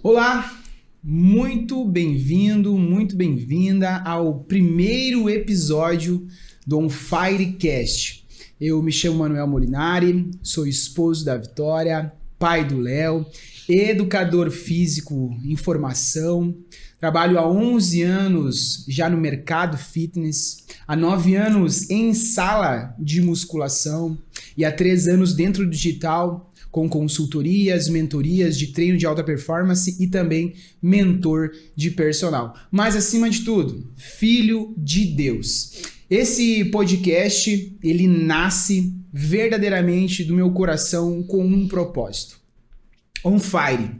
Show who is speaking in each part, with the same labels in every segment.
Speaker 1: Olá, muito bem-vindo, muito bem-vinda ao primeiro episódio do On Firecast. Eu me chamo Manuel Molinari, sou esposo da Vitória, pai do Léo, educador físico em formação, trabalho há 11 anos já no mercado fitness, há 9 anos em sala de musculação e há 3 anos dentro do digital, com consultorias, mentorias de treino de alta performance e também mentor de personal. Mas acima de tudo, filho de Deus. Esse podcast, ele nasce verdadeiramente do meu coração com um propósito. On fire,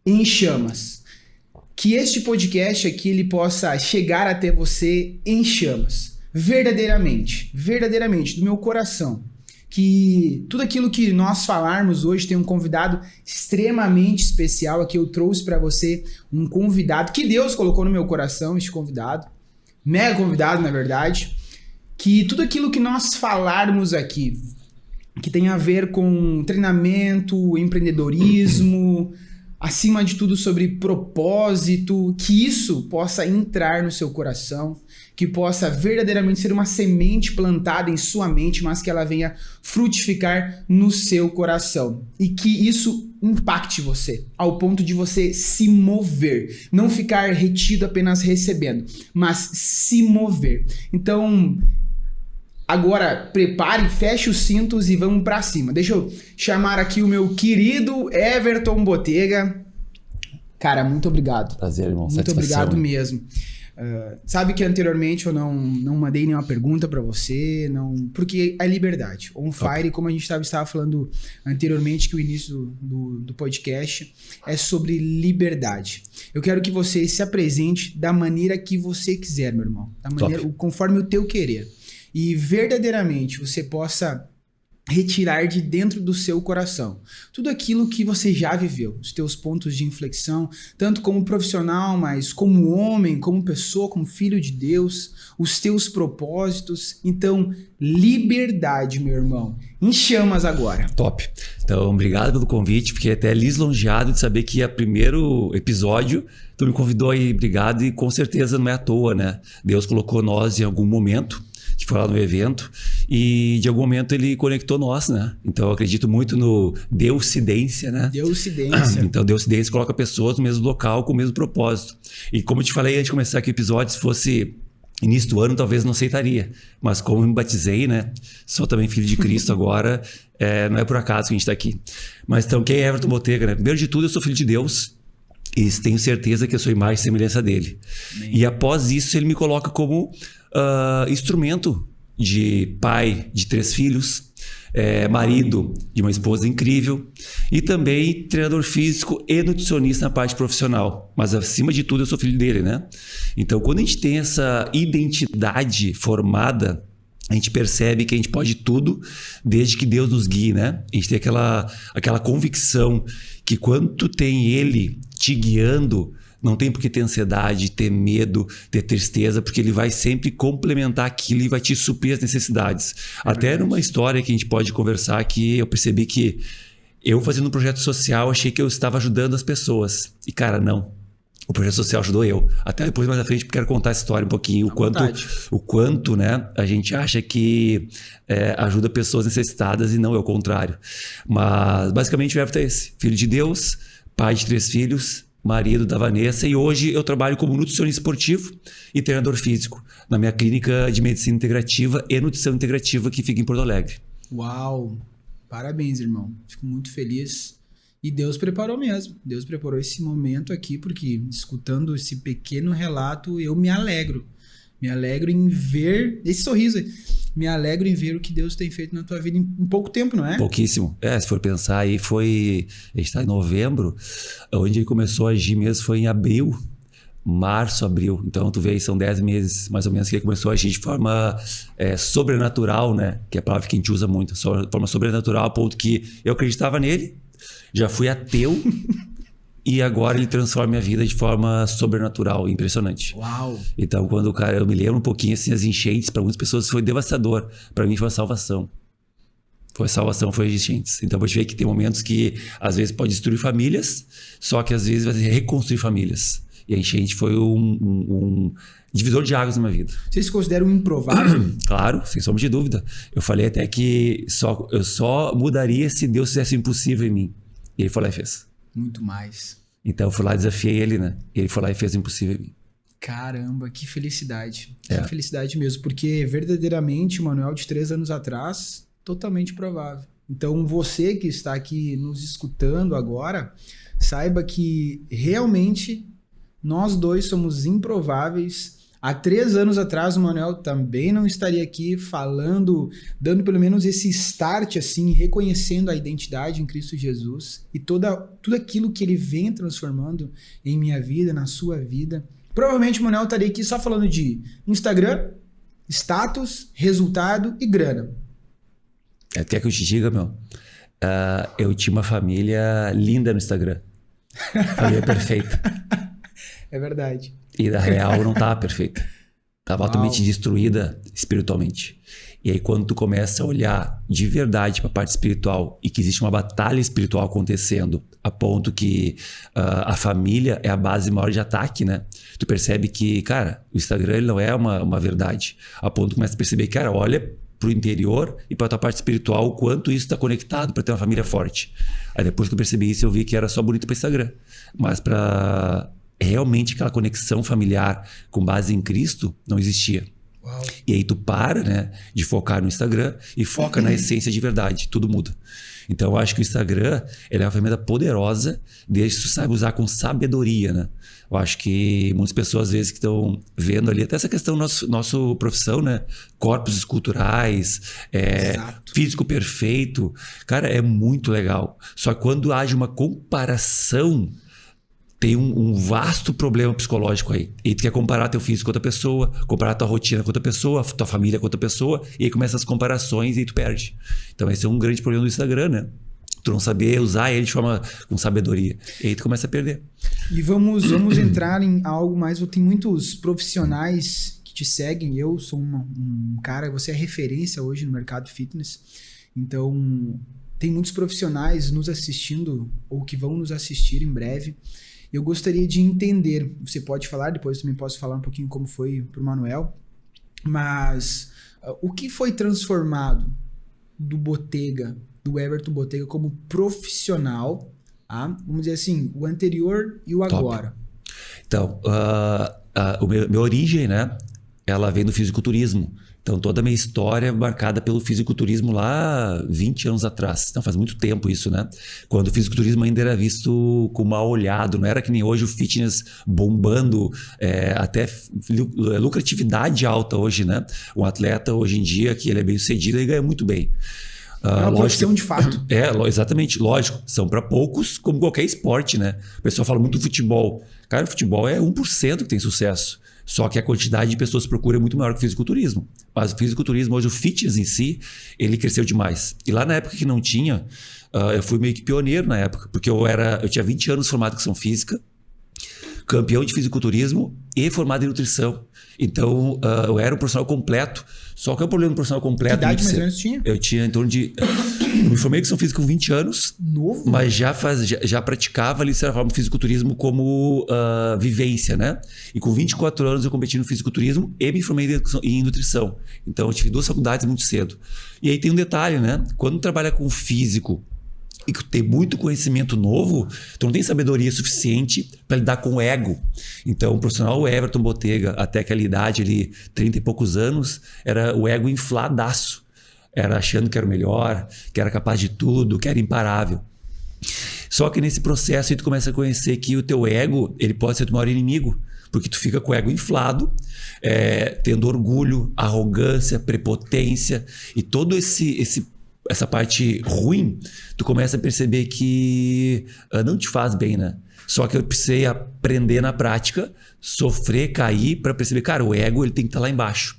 Speaker 1: em chamas. Que este podcast aqui, ele possa chegar até você em chamas. Verdadeiramente, do meu coração. Que tudo aquilo que nós falarmos hoje tem um convidado extremamente especial. Aqui eu trouxe para você um convidado que Deus colocou no meu coração, este convidado, mega convidado na verdade, que tudo aquilo que nós falarmos aqui, que tem a ver com treinamento, empreendedorismo, acima de tudo sobre propósito, que isso possa entrar no seu coração, que possa verdadeiramente ser uma semente plantada em sua mente, mas que ela venha frutificar no seu coração. E que isso impacte você, ao ponto de você se mover. Não ficar retido apenas recebendo, mas se mover. Então, agora prepare, feche os cintos e vamos pra cima. Deixa eu chamar aqui o meu querido Everton Botega. Cara, muito obrigado.
Speaker 2: Prazer, irmão.
Speaker 1: Muito obrigado mesmo. Sabe que anteriormente eu não mandei nenhuma pergunta pra você, porque é liberdade. On Fire, como a gente estava falando anteriormente, que o início do podcast é sobre liberdade. Eu quero que você se apresente da maneira que você quiser, meu irmão. Conforme o teu querer. E verdadeiramente você possa retirar de dentro do seu coração tudo aquilo que você já viveu, os teus pontos de inflexão, tanto como profissional, mas como homem, como pessoa, como filho de Deus, os teus propósitos. Então, liberdade, meu irmão. Em chamas agora.
Speaker 2: Top. Então, obrigado pelo convite. Fiquei até lisonjeado de saber que é o primeiro episódio. Tu me convidou aí, obrigado. E com certeza não é à toa, né? Deus colocou nós em algum momento, que foi lá no evento, e de algum momento ele conectou nós, né? Então eu acredito muito no Deucidência, né?
Speaker 1: Deucidência.
Speaker 2: Então Deucidência coloca pessoas no mesmo local com o mesmo propósito. E como eu te falei antes de começar aqui o episódio, se fosse início do ano, talvez não aceitaria. Mas como eu me batizei, né? Sou também filho de Cristo agora, não é por acaso que a gente está aqui. Mas então, quem é Everton Botega, né? Primeiro de tudo, eu sou filho de Deus. E tenho certeza que eu sou imagem e semelhança dele. Amém. E após isso, ele me coloca como instrumento de pai de 3 filhos, marido de uma esposa incrível e também treinador físico e nutricionista na parte profissional. Mas acima de tudo eu sou filho dele, né? Então quando a gente tem essa identidade formada, a gente percebe que a gente pode tudo desde que Deus nos guie, né? A gente tem aquela convicção que quando tu tem Ele te guiando, não tem por que ter ansiedade, ter medo, ter tristeza, porque ele vai sempre complementar aquilo e vai te suprir as necessidades. Até numa história que a gente pode conversar, que eu percebi que eu fazendo um projeto social, achei que eu estava ajudando as pessoas. E cara, não. O projeto social ajudou eu. Até depois, mais à frente, quero contar essa história um pouquinho. O quanto, né, a gente acha que ajuda pessoas necessitadas e não é o contrário. Mas basicamente o Everton é esse. Filho de Deus, pai de 3 filhos, marido da Vanessa, e hoje eu trabalho como nutricionista esportivo e treinador físico na minha clínica de medicina integrativa e nutrição integrativa que fica em Porto Alegre.
Speaker 1: Uau! Parabéns, irmão. Fico muito feliz. E Deus preparou mesmo. Deus preparou esse momento aqui, porque escutando esse pequeno relato, eu me alegro. Me alegro em ver esse sorriso aí. Me alegro em ver o que Deus tem feito na tua vida em pouco tempo, não é?
Speaker 2: Pouquíssimo. Se for pensar aí, a gente está em novembro, onde ele começou a agir mesmo foi em abril, março, abril. Então tu vê aí, são 10 meses mais ou menos que ele começou a agir de forma sobrenatural, né? Que é a palavra que a gente usa muito, de forma sobrenatural, a ponto que eu acreditava nele, já fui ateu e agora ele transforma minha vida de forma sobrenatural, impressionante.
Speaker 1: Uau!
Speaker 2: Então, quando eu me lembro um pouquinho assim, as enchentes, para muitas pessoas foi devastador. Para mim foi uma salvação. Foi salvação, foi enchentes. Então, pode ver que tem momentos que, às vezes, pode destruir famílias, só que, às vezes, vai reconstruir famílias. E a enchente foi um divisor de águas na minha vida.
Speaker 1: Vocês se consideram improvável?
Speaker 2: Claro, sem sombra de dúvida. Eu falei até que eu só mudaria se Deus fizesse o impossível em mim. E ele foi lá e fez.
Speaker 1: Muito mais.
Speaker 2: Então, eu fui lá e desafiei ele, né? E ele foi lá e fez o impossível em mim.
Speaker 1: Caramba, que felicidade. Que felicidade mesmo. Porque, verdadeiramente, o Manuel de 3 anos atrás, totalmente provável. Então, você que está aqui nos escutando agora, saiba que, realmente, nós dois somos improváveis. Há 3 anos atrás, o Manuel também não estaria aqui falando, dando pelo menos esse start, assim, reconhecendo a identidade em Cristo Jesus e tudo aquilo que ele vem transformando em minha vida, na sua vida. Provavelmente o Manuel estaria aqui só falando de Instagram, status, resultado e grana.
Speaker 2: Quer que eu te diga, eu tinha uma família linda no Instagram. Família perfeita.
Speaker 1: É verdade.
Speaker 2: E na real não estava perfeita. Estava totalmente destruída espiritualmente. E aí quando tu começa a olhar de verdade para a parte espiritual e que existe uma batalha espiritual acontecendo a ponto que a família é a base maior de ataque, né? Tu percebe que, cara, o Instagram ele não é uma verdade. A ponto que tu começa a perceber que, cara, olha pro interior e pra tua parte espiritual o quanto isso está conectado para ter uma família forte. Aí depois que eu percebi isso, eu vi que era só bonito para Instagram. Mas para realmente aquela conexão familiar com base em Cristo não existia.
Speaker 1: Uau.
Speaker 2: E aí tu para, né, de focar no Instagram e foca na essência de verdade. Tudo muda. Então eu acho que o Instagram ele é uma ferramenta poderosa desde que tu saiba usar com sabedoria, né? Eu acho que muitas pessoas às vezes que estão vendo ali até essa questão nossa profissão, né? Corpos esculturais, físico perfeito. Cara, é muito legal. Só que quando age uma comparação, tem um vasto problema psicológico aí. E tu quer comparar teu físico com outra pessoa, comparar tua rotina com outra pessoa, tua família com outra pessoa, e aí começam as comparações e aí tu perde. Então esse é um grande problema do Instagram, né? Tu não saber usar ele de forma com sabedoria. E aí tu começa a perder.
Speaker 1: E vamos entrar em algo mais. Tem muitos profissionais que te seguem. Eu sou um cara, você é referência hoje no mercado fitness. Então, tem muitos profissionais nos assistindo ou que vão nos assistir em breve. Eu gostaria de entender, você pode falar, depois também posso falar um pouquinho como foi para o Manuel, mas o que foi transformado do Everton Botega como profissional, tá? Vamos dizer assim, o anterior e o agora.
Speaker 2: Então, minha origem, né, ela vem do fisiculturismo. Então, toda a minha história é marcada pelo fisiculturismo lá 20 anos atrás. Então, faz muito tempo isso, né? Quando o fisiculturismo ainda era visto com mal olhado. Não era que nem hoje o fitness bombando, até lucratividade alta hoje, né? Um atleta hoje em dia, que ele é bem sucedido, ele ganha muito bem.
Speaker 1: É uma profissão de fato.
Speaker 2: Exatamente, lógico. São para poucos, como qualquer esporte, né? O pessoal fala muito do futebol. Cara, o futebol é 1% que tem sucesso. Só que a quantidade de pessoas que procuram é muito maior que o fisiculturismo. Mas o fisiculturismo, hoje o fitness em si, ele cresceu demais. E lá na época que não tinha, eu fui meio que pioneiro na época. Porque eu tinha 20 anos formado em educação física, campeão de fisiculturismo e formado em nutrição. Então, eu era um profissional completo. Só que o problema do profissional completo...
Speaker 1: Que idade mais ou menos tinha?
Speaker 2: Eu tinha em torno de... Eu me formei em educação física com 20 anos.
Speaker 1: Novo?
Speaker 2: Mas já praticava ali, de certa forma, o fisiculturismo como vivência, né? E com 24 anos eu competi no fisiculturismo e me formei em nutrição. Então, eu tive 2 faculdades muito cedo. E aí tem um detalhe, né? Quando trabalha com físico e que tem muito conhecimento novo, tu não tem sabedoria suficiente para lidar com o ego. Então, o profissional Everton Botega, até aquela idade ali, 30 e poucos anos, era o ego infladaço. Era achando que era o melhor, que era capaz de tudo, que era imparável. Só que nesse processo aí tu começa a conhecer que o teu ego, ele pode ser o maior inimigo, porque tu fica com o ego inflado, tendo orgulho, arrogância, prepotência e todo essa parte ruim, tu começa a perceber que não te faz bem, né? Só que eu precisei aprender na prática, sofrer, cair, para perceber, cara, o ego ele tem que estar lá embaixo.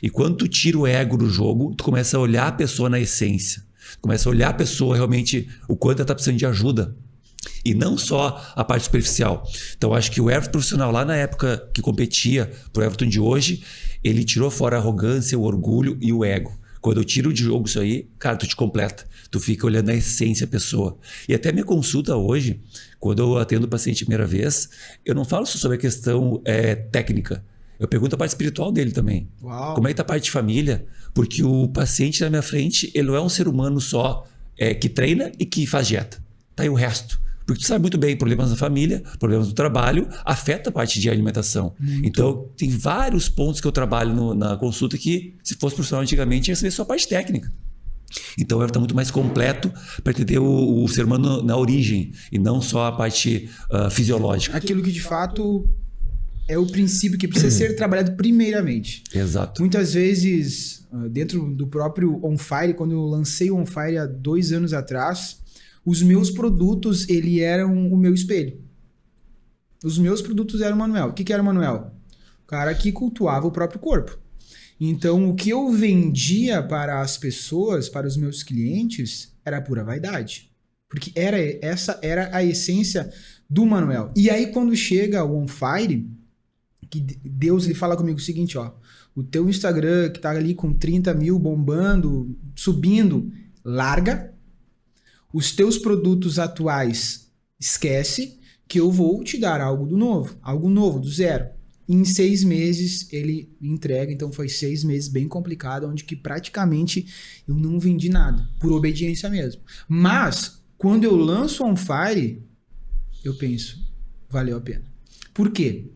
Speaker 2: E quando tu tira o ego do jogo, tu começa a olhar a pessoa na essência. Tu começa a olhar a pessoa realmente, o quanto ela está precisando de ajuda. E não só a parte superficial. Então, acho que o Everton profissional, lá na época que competia pro Everton de hoje, ele tirou fora a arrogância, o orgulho e o ego. Quando eu tiro de jogo isso aí, cara, tu te completa. Tu fica olhando a essência da pessoa. E até minha consulta hoje, quando eu atendo o paciente a primeira vez, eu não falo só sobre a questão técnica. Eu pergunto a parte espiritual dele também.
Speaker 1: Uau.
Speaker 2: Como é que tá a parte de família? Porque o paciente na minha frente, ele não é um ser humano só que treina e que faz dieta. Tá aí o resto. Porque tu sabe muito bem, problemas na família, problemas no trabalho, afeta a parte de alimentação.
Speaker 1: Muito.
Speaker 2: Então, tem vários pontos que eu trabalho na consulta que, se fosse profissional antigamente, ia ser só a parte técnica. Então, ela está muito mais completo para entender o ser humano na origem e não só a parte fisiológica.
Speaker 1: Aquilo que, de fato, é o princípio que precisa ser trabalhado primeiramente.
Speaker 2: Exato.
Speaker 1: Muitas vezes, dentro do próprio On Fire, quando eu lancei o On Fire há 2 anos atrás, os meus produtos, ele eram o meu espelho. Os meus produtos eram o Manuel. O que era o Manuel? O cara que cultuava o próprio corpo. Então, o que eu vendia para as pessoas, para os meus clientes, era pura vaidade. Porque essa era a essência do Manuel. E aí, quando chega o On Fire, que Deus ele fala comigo o seguinte, ó, o teu Instagram que tá ali com 30 mil bombando, subindo, larga. Os teus produtos atuais, esquece, que eu vou te dar algo novo, do zero. Em 6 meses ele entrega, então foi 6 meses bem complicado, onde que praticamente eu não vendi nada, por obediência mesmo. Mas, quando eu lanço On Fire, eu penso, valeu a pena. Por quê?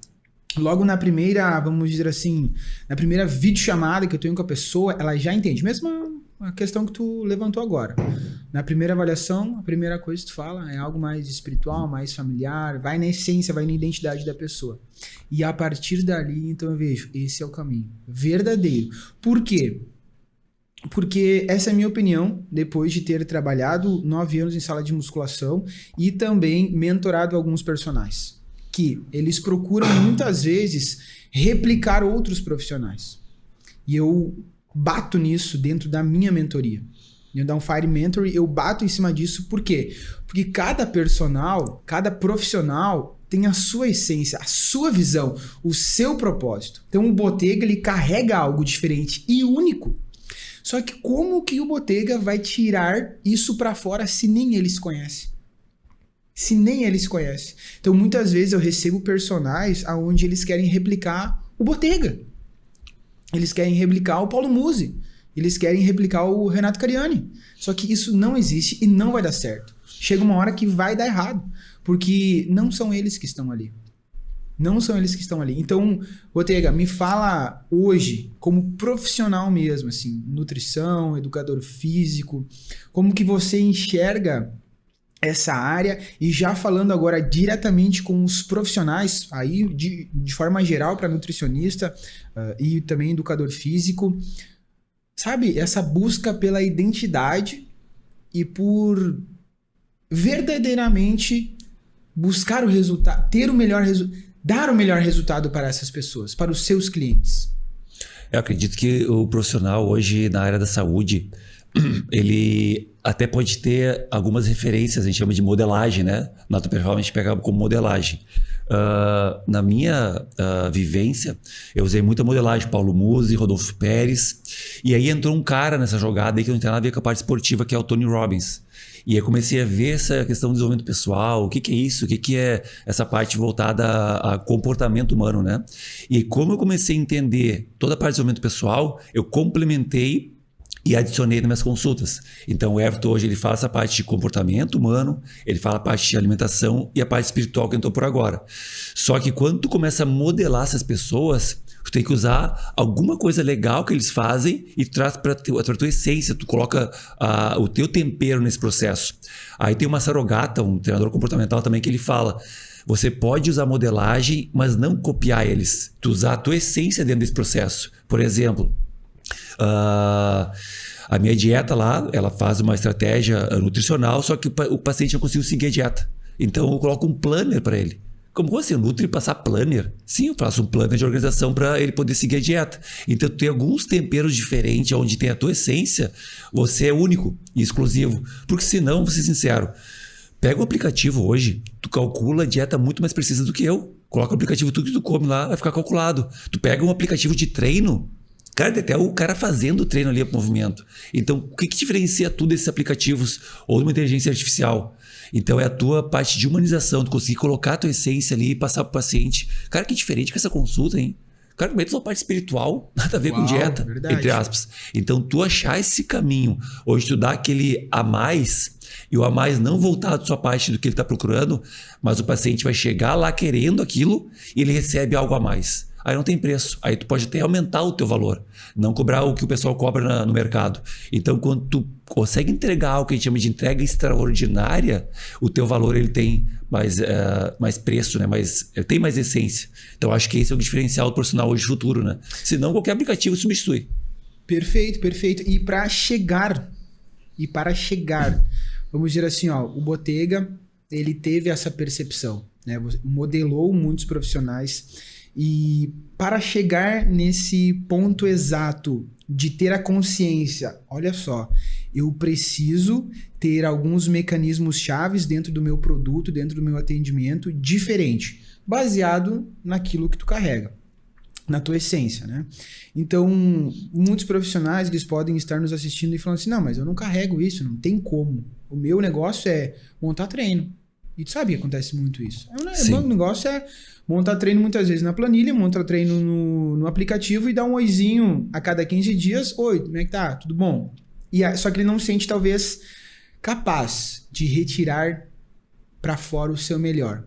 Speaker 1: Logo na primeira, vamos dizer assim, na primeira videochamada que eu tenho com a pessoa, ela já entende, mesmo a questão que tu levantou agora. Na primeira avaliação, a primeira coisa que tu fala é algo mais espiritual, mais familiar, vai na essência, vai na identidade da pessoa. E a partir dali, então eu vejo, esse é o caminho verdadeiro. Por quê? Porque essa é a minha opinião, depois de ter trabalhado 9 anos em sala de musculação e também mentorado alguns personagens, que eles procuram muitas vezes replicar outros profissionais. E eu bato nisso dentro da minha mentoria. Dentro da On Fire Mentoring, eu bato em cima disso. Por quê? Porque cada profissional tem a sua essência, a sua visão, o seu propósito. Então o Bottega, ele carrega algo diferente e único. Só que como que o Bottega vai tirar isso para fora se nem ele se conhece? Se nem ele se conhece. Então muitas vezes eu recebo personagens onde eles querem replicar o Bottega. Eles querem replicar o Paulo Musi. Eles querem replicar o Renato Cariani. Só que isso não existe e não vai dar certo. Chega uma hora que vai dar errado. Porque não são eles que estão ali. Não são eles que estão ali. Então, Bottega, me fala hoje, como profissional mesmo, assim, nutrição, educador físico, como que você enxerga essa área, e já falando agora diretamente com os profissionais, aí de forma geral para nutricionista e também educador físico, sabe, essa busca pela identidade e por verdadeiramente buscar o resultado, ter o melhor dar o melhor resultado para essas pessoas, para os seus clientes.
Speaker 2: Eu acredito que o profissional hoje na área da saúde, ele até pode ter algumas referências, a gente chama de modelagem, né? Na Alta Performance a gente pega como modelagem. Na minha vivência, eu usei muita modelagem, Paulo Musi, Rodolfo Pérez, e aí entrou um cara nessa jogada aí que não tem nada a ver com a parte esportiva, que é o Tony Robbins. E aí comecei a ver essa questão do desenvolvimento pessoal, o que é isso, o que é essa parte voltada a comportamento humano, né? E como eu comecei a entender toda a parte de desenvolvimento pessoal, eu complementei e adicionei nas minhas consultas. Então o Everton hoje ele fala essa parte de comportamento humano, ele fala a parte de alimentação e a parte espiritual que entrou por agora. Só que quando tu começa a modelar essas pessoas, tu tem que usar alguma coisa legal que eles fazem e tu traz para a tua essência, tu coloca o teu tempero nesse processo. Aí tem uma Sarogata, um treinador comportamental também, que ele fala: você pode usar modelagem, mas não copiar eles. Tu usar a tua essência dentro desse processo. Por exemplo, a minha dieta lá, ela faz uma estratégia nutricional, só que o paciente não conseguiu seguir a dieta. Então eu coloco um planner para ele. Como assim? Nutri passar planner? Sim, eu faço um planner de organização para ele poder seguir a dieta. Então tem alguns temperos diferentes, onde tem a tua essência, você é único e exclusivo. Porque senão, vou ser sincero, pega o aplicativo hoje, tu calcula a dieta muito mais precisa do que eu. Coloca o aplicativo, tudo que tu come lá vai ficar calculado. Tu pega um aplicativo de treino, Cara, tem até o cara fazendo o treino ali, o movimento. Então, o que diferencia tudo desses aplicativos ou de uma inteligência artificial? Então, é a tua parte de humanização, tu conseguir colocar a tua essência ali e passar pro paciente. Cara, que diferente com essa consulta, hein? Cara, como é que tua parte espiritual nada a ver com dieta,
Speaker 1: verdade.
Speaker 2: entre aspas. Então, tu achar esse caminho, onde tu dá aquele a mais, e o a mais não voltar da sua parte do que ele está procurando, mas o paciente vai chegar lá querendo aquilo e ele recebe algo a mais. Aí não tem preço. Aí tu pode até aumentar o teu valor. Não cobrar o que o pessoal cobra no mercado. Então, quando tu consegue entregar algo que a gente chama de entrega extraordinária, o teu valor ele tem mais preço, né? Tem mais essência. Então, acho que esse é o diferencial do profissional hoje e futuro, né? Senão, qualquer aplicativo substitui.
Speaker 1: Perfeito, perfeito. E para chegar, vamos dizer assim, ó, o Bottega, ele teve essa percepção, né? Modelou muitos profissionais. E para chegar nesse ponto exato de ter a consciência, olha só, eu preciso ter alguns mecanismos chaves dentro do meu produto, dentro do meu atendimento, diferente, baseado naquilo que tu carrega, na tua essência, né? Então, muitos profissionais, eles podem estar nos assistindo e falando assim, não, mas eu não carrego isso, não tem como. O meu negócio é montar treino. E tu sabe que acontece muito isso. O meu negócio é montar treino muitas vezes na planilha, montar treino no aplicativo e dar um oizinho a cada 15 dias. Oi, como é que tá? Tudo bom? Só que ele não se sente, talvez, capaz de retirar para fora o seu melhor.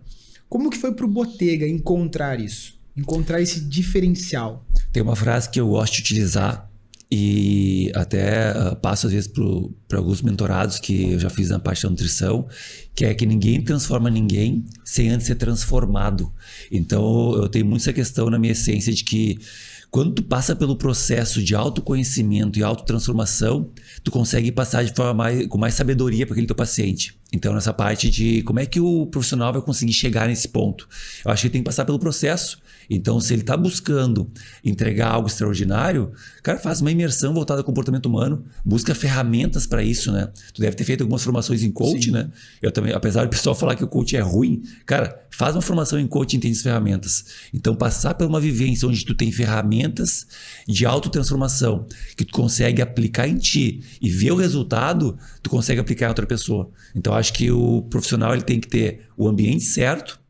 Speaker 1: Como que foi pro Bottega encontrar isso? Encontrar esse diferencial?
Speaker 2: Tem uma frase que eu gosto de utilizar e até passo às vezes para alguns mentorados que eu já fiz na parte da nutrição, que é que ninguém transforma ninguém sem antes ser transformado. Então eu tenho muito essa questão na minha essência de que quando tu passa pelo processo de autoconhecimento e autotransformação, tu consegue passar de forma com mais sabedoria para aquele teu paciente. Então, nessa parte de como é que o profissional vai conseguir chegar nesse ponto. Eu acho que ele tem que passar pelo processo. Então, se ele está buscando entregar algo extraordinário, cara, faz uma imersão voltada ao comportamento humano, busca ferramentas para isso, né? Tu deve ter feito algumas formações em coach, Sim. né? Eu também, apesar do pessoal falar que o coach é ruim, cara, faz uma formação em coach e entende as ferramentas. Então, passar por uma vivência onde tu tem ferramentas de autotransformação que tu consegue aplicar em ti e ver o resultado, tu consegue aplicar em outra pessoa. Então, acho que o profissional ele tem que ter o ambiente certo,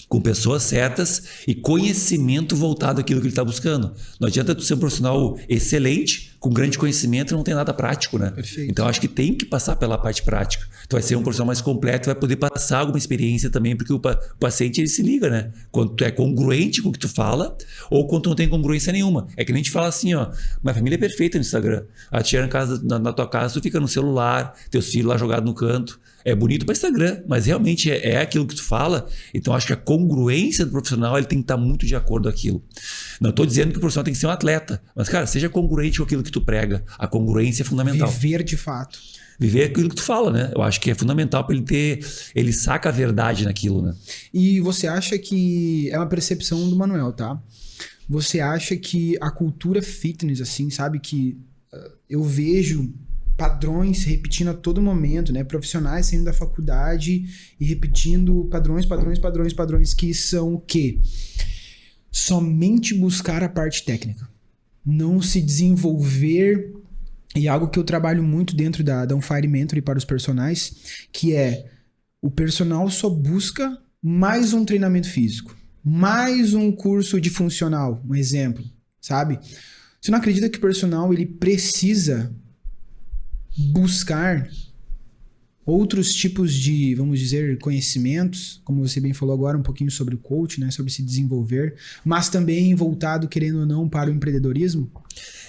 Speaker 2: com pessoas certas e conhecimento voltado àquilo que ele está buscando. Não adianta tu ser um profissional excelente, com grande conhecimento e não tem nada prático, né?
Speaker 1: Perfeito.
Speaker 2: Então, acho que tem que passar pela parte prática. Tu vai ser um profissional mais completo, vai poder passar alguma experiência também, porque o paciente ele se liga, né? Quando tu é congruente com o que tu fala ou quando tu não tem congruência nenhuma. É que nem a gente fala assim, ó, minha família é perfeita no Instagram. A tia na tua casa, tu fica no celular, teus filhos lá jogados no canto. É bonito para Instagram, mas realmente é aquilo que tu fala. Então, acho que a congruência do profissional ele tem que estar muito de acordo com aquilo. Não estou dizendo que o profissional tem que ser um atleta, mas, cara, seja congruente com aquilo que tu prega. A congruência é fundamental.
Speaker 1: Viver de fato.
Speaker 2: Viver aquilo que tu fala, né? Eu acho que é fundamental para ele saca a verdade naquilo, né?
Speaker 1: E você acha que é uma percepção do Manuel, tá? Você acha que a cultura fitness, assim, sabe? Que eu vejo padrões repetindo a todo momento, né? Profissionais saindo da faculdade e repetindo padrões que são o quê? Somente buscar a parte técnica. Não se desenvolver, e algo que eu trabalho muito dentro da On Fire Mentoring para os personagens, que é o personal só busca mais um treinamento físico, mais um curso de funcional, um exemplo, sabe? Você não acredita que o personal ele precisa buscar outros tipos de, vamos dizer, conhecimentos, como você bem falou agora, um pouquinho sobre o coach, né, sobre se desenvolver, mas também voltado, querendo ou não, para o empreendedorismo?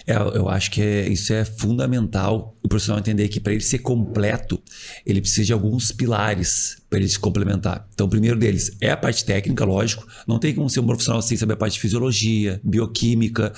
Speaker 2: Eu acho que isso é fundamental, o profissional entender que para ele ser completo, ele precisa de alguns pilares para ele se complementar. Então, o primeiro deles é a parte técnica, lógico. Não tem como ser um profissional sem saber a parte de fisiologia, bioquímica,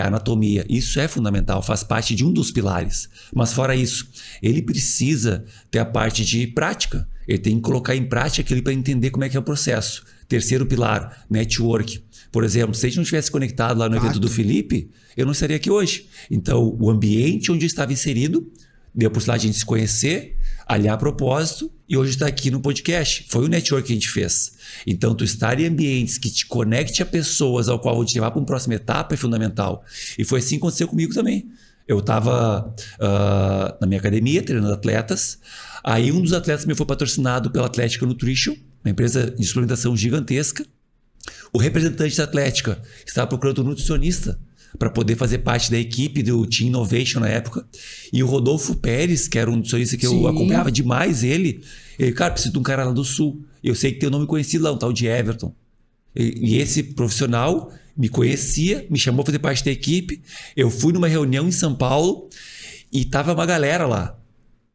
Speaker 2: anatomia. Isso é fundamental, faz parte de um dos pilares. Mas fora isso, ele precisa ter a parte de prática. Ele tem que colocar em prática aquilo para entender como é que é o processo. Terceiro pilar, network. Por exemplo, se a gente não tivesse conectado lá no evento do Felipe, eu não estaria aqui hoje. Então, o ambiente onde eu estava inserido Deu a possibilidade de a gente se conhecer, aliar propósito e hoje está aqui no podcast. Foi o network que a gente fez. Então, tu estar em ambientes que te conecte a pessoas ao qual vão te levar para uma próxima etapa é fundamental. E foi assim que aconteceu comigo também. Eu estava na minha academia treinando atletas. Aí um dos atletas meu foi patrocinado pela Atlética Nutrition, uma empresa de suplementação gigantesca. O representante da Atlética estava procurando um nutricionista para poder fazer parte da equipe do Team Innovation na época. E o Rodolfo Pérez, que era um nutricionista que eu acompanhava demais ele, cara, preciso de um cara lá do Sul. Eu sei que tem um nome conhecido lá, um tal de Everton. E esse profissional me conhecia, me chamou para fazer parte da equipe. Eu fui numa reunião em São Paulo e tava uma galera lá.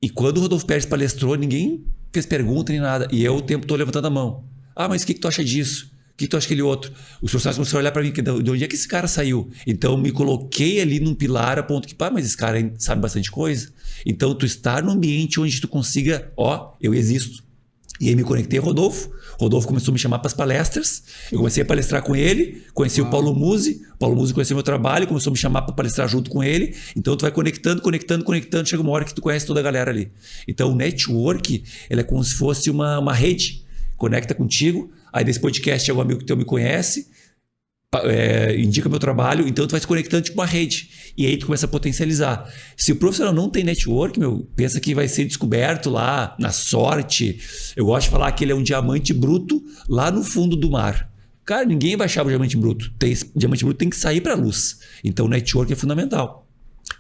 Speaker 2: E quando o Rodolfo Pérez palestrou, ninguém fez pergunta nem nada. E eu o tempo todo levantando a mão. Ah, mas o que tu acha disso? O que tu acha aquele outro? Os profissionais começaram a olhar para mim, de onde é que esse cara saiu? Então, me coloquei ali num pilar a ponto que, mas esse cara sabe bastante coisa. Então, tu estar num ambiente onde tu consiga, eu existo. E aí me conectei ao Rodolfo. Rodolfo começou a me chamar para as palestras. Eu comecei a palestrar com ele. Conheci o Paulo Musi. O Paulo Musi conheceu meu trabalho. Começou a me chamar para palestrar junto com ele. Então, tu vai conectando. Chega uma hora que tu conhece toda a galera ali. Então, o network, ele é como se fosse uma rede. Conecta contigo. Aí desse podcast, algum amigo teu me conhece, indica meu trabalho, então tu vai se conectando tipo uma rede. E aí tu começa a potencializar. Se o profissional não tem network, pensa que vai ser descoberto lá na sorte. Eu gosto de falar que ele é um diamante bruto lá no fundo do mar. Cara, ninguém vai achar o diamante bruto. Diamante bruto tem que sair para a luz. Então o network é fundamental.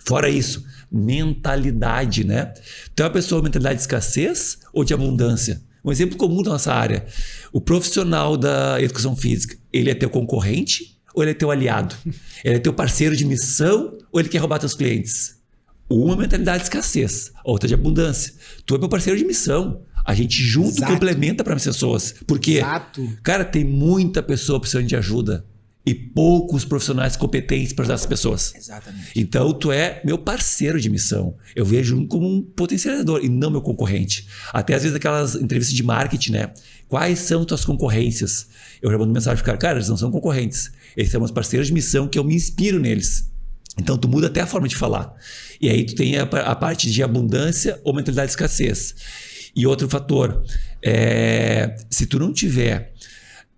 Speaker 2: Fora isso, mentalidade, né? Tu é uma pessoa com mentalidade de escassez ou de abundância? Um exemplo comum da nossa área. O profissional da educação física, ele é teu concorrente ou ele é teu aliado? Ele é teu parceiro de missão ou ele quer roubar teus clientes? Uma mentalidade de escassez, a outra de abundância. Tu é meu parceiro de missão. A gente junto complementa para as pessoas. Porque, cara, tem muita pessoa precisando de ajuda e poucos profissionais competentes para ajudar as pessoas.
Speaker 1: Exatamente.
Speaker 2: Então, tu é meu parceiro de missão. Eu vejo como um potencializador e não meu concorrente. Até às vezes aquelas entrevistas de marketing, né? Quais são tuas concorrências? Eu já mando mensagem pro cara, eles não são concorrentes. Eles são meus parceiros de missão que eu me inspiro neles. Então, tu muda até a forma de falar. E aí, tu tem a parte de abundância ou mentalidade de escassez. E outro fator, se tu não tiver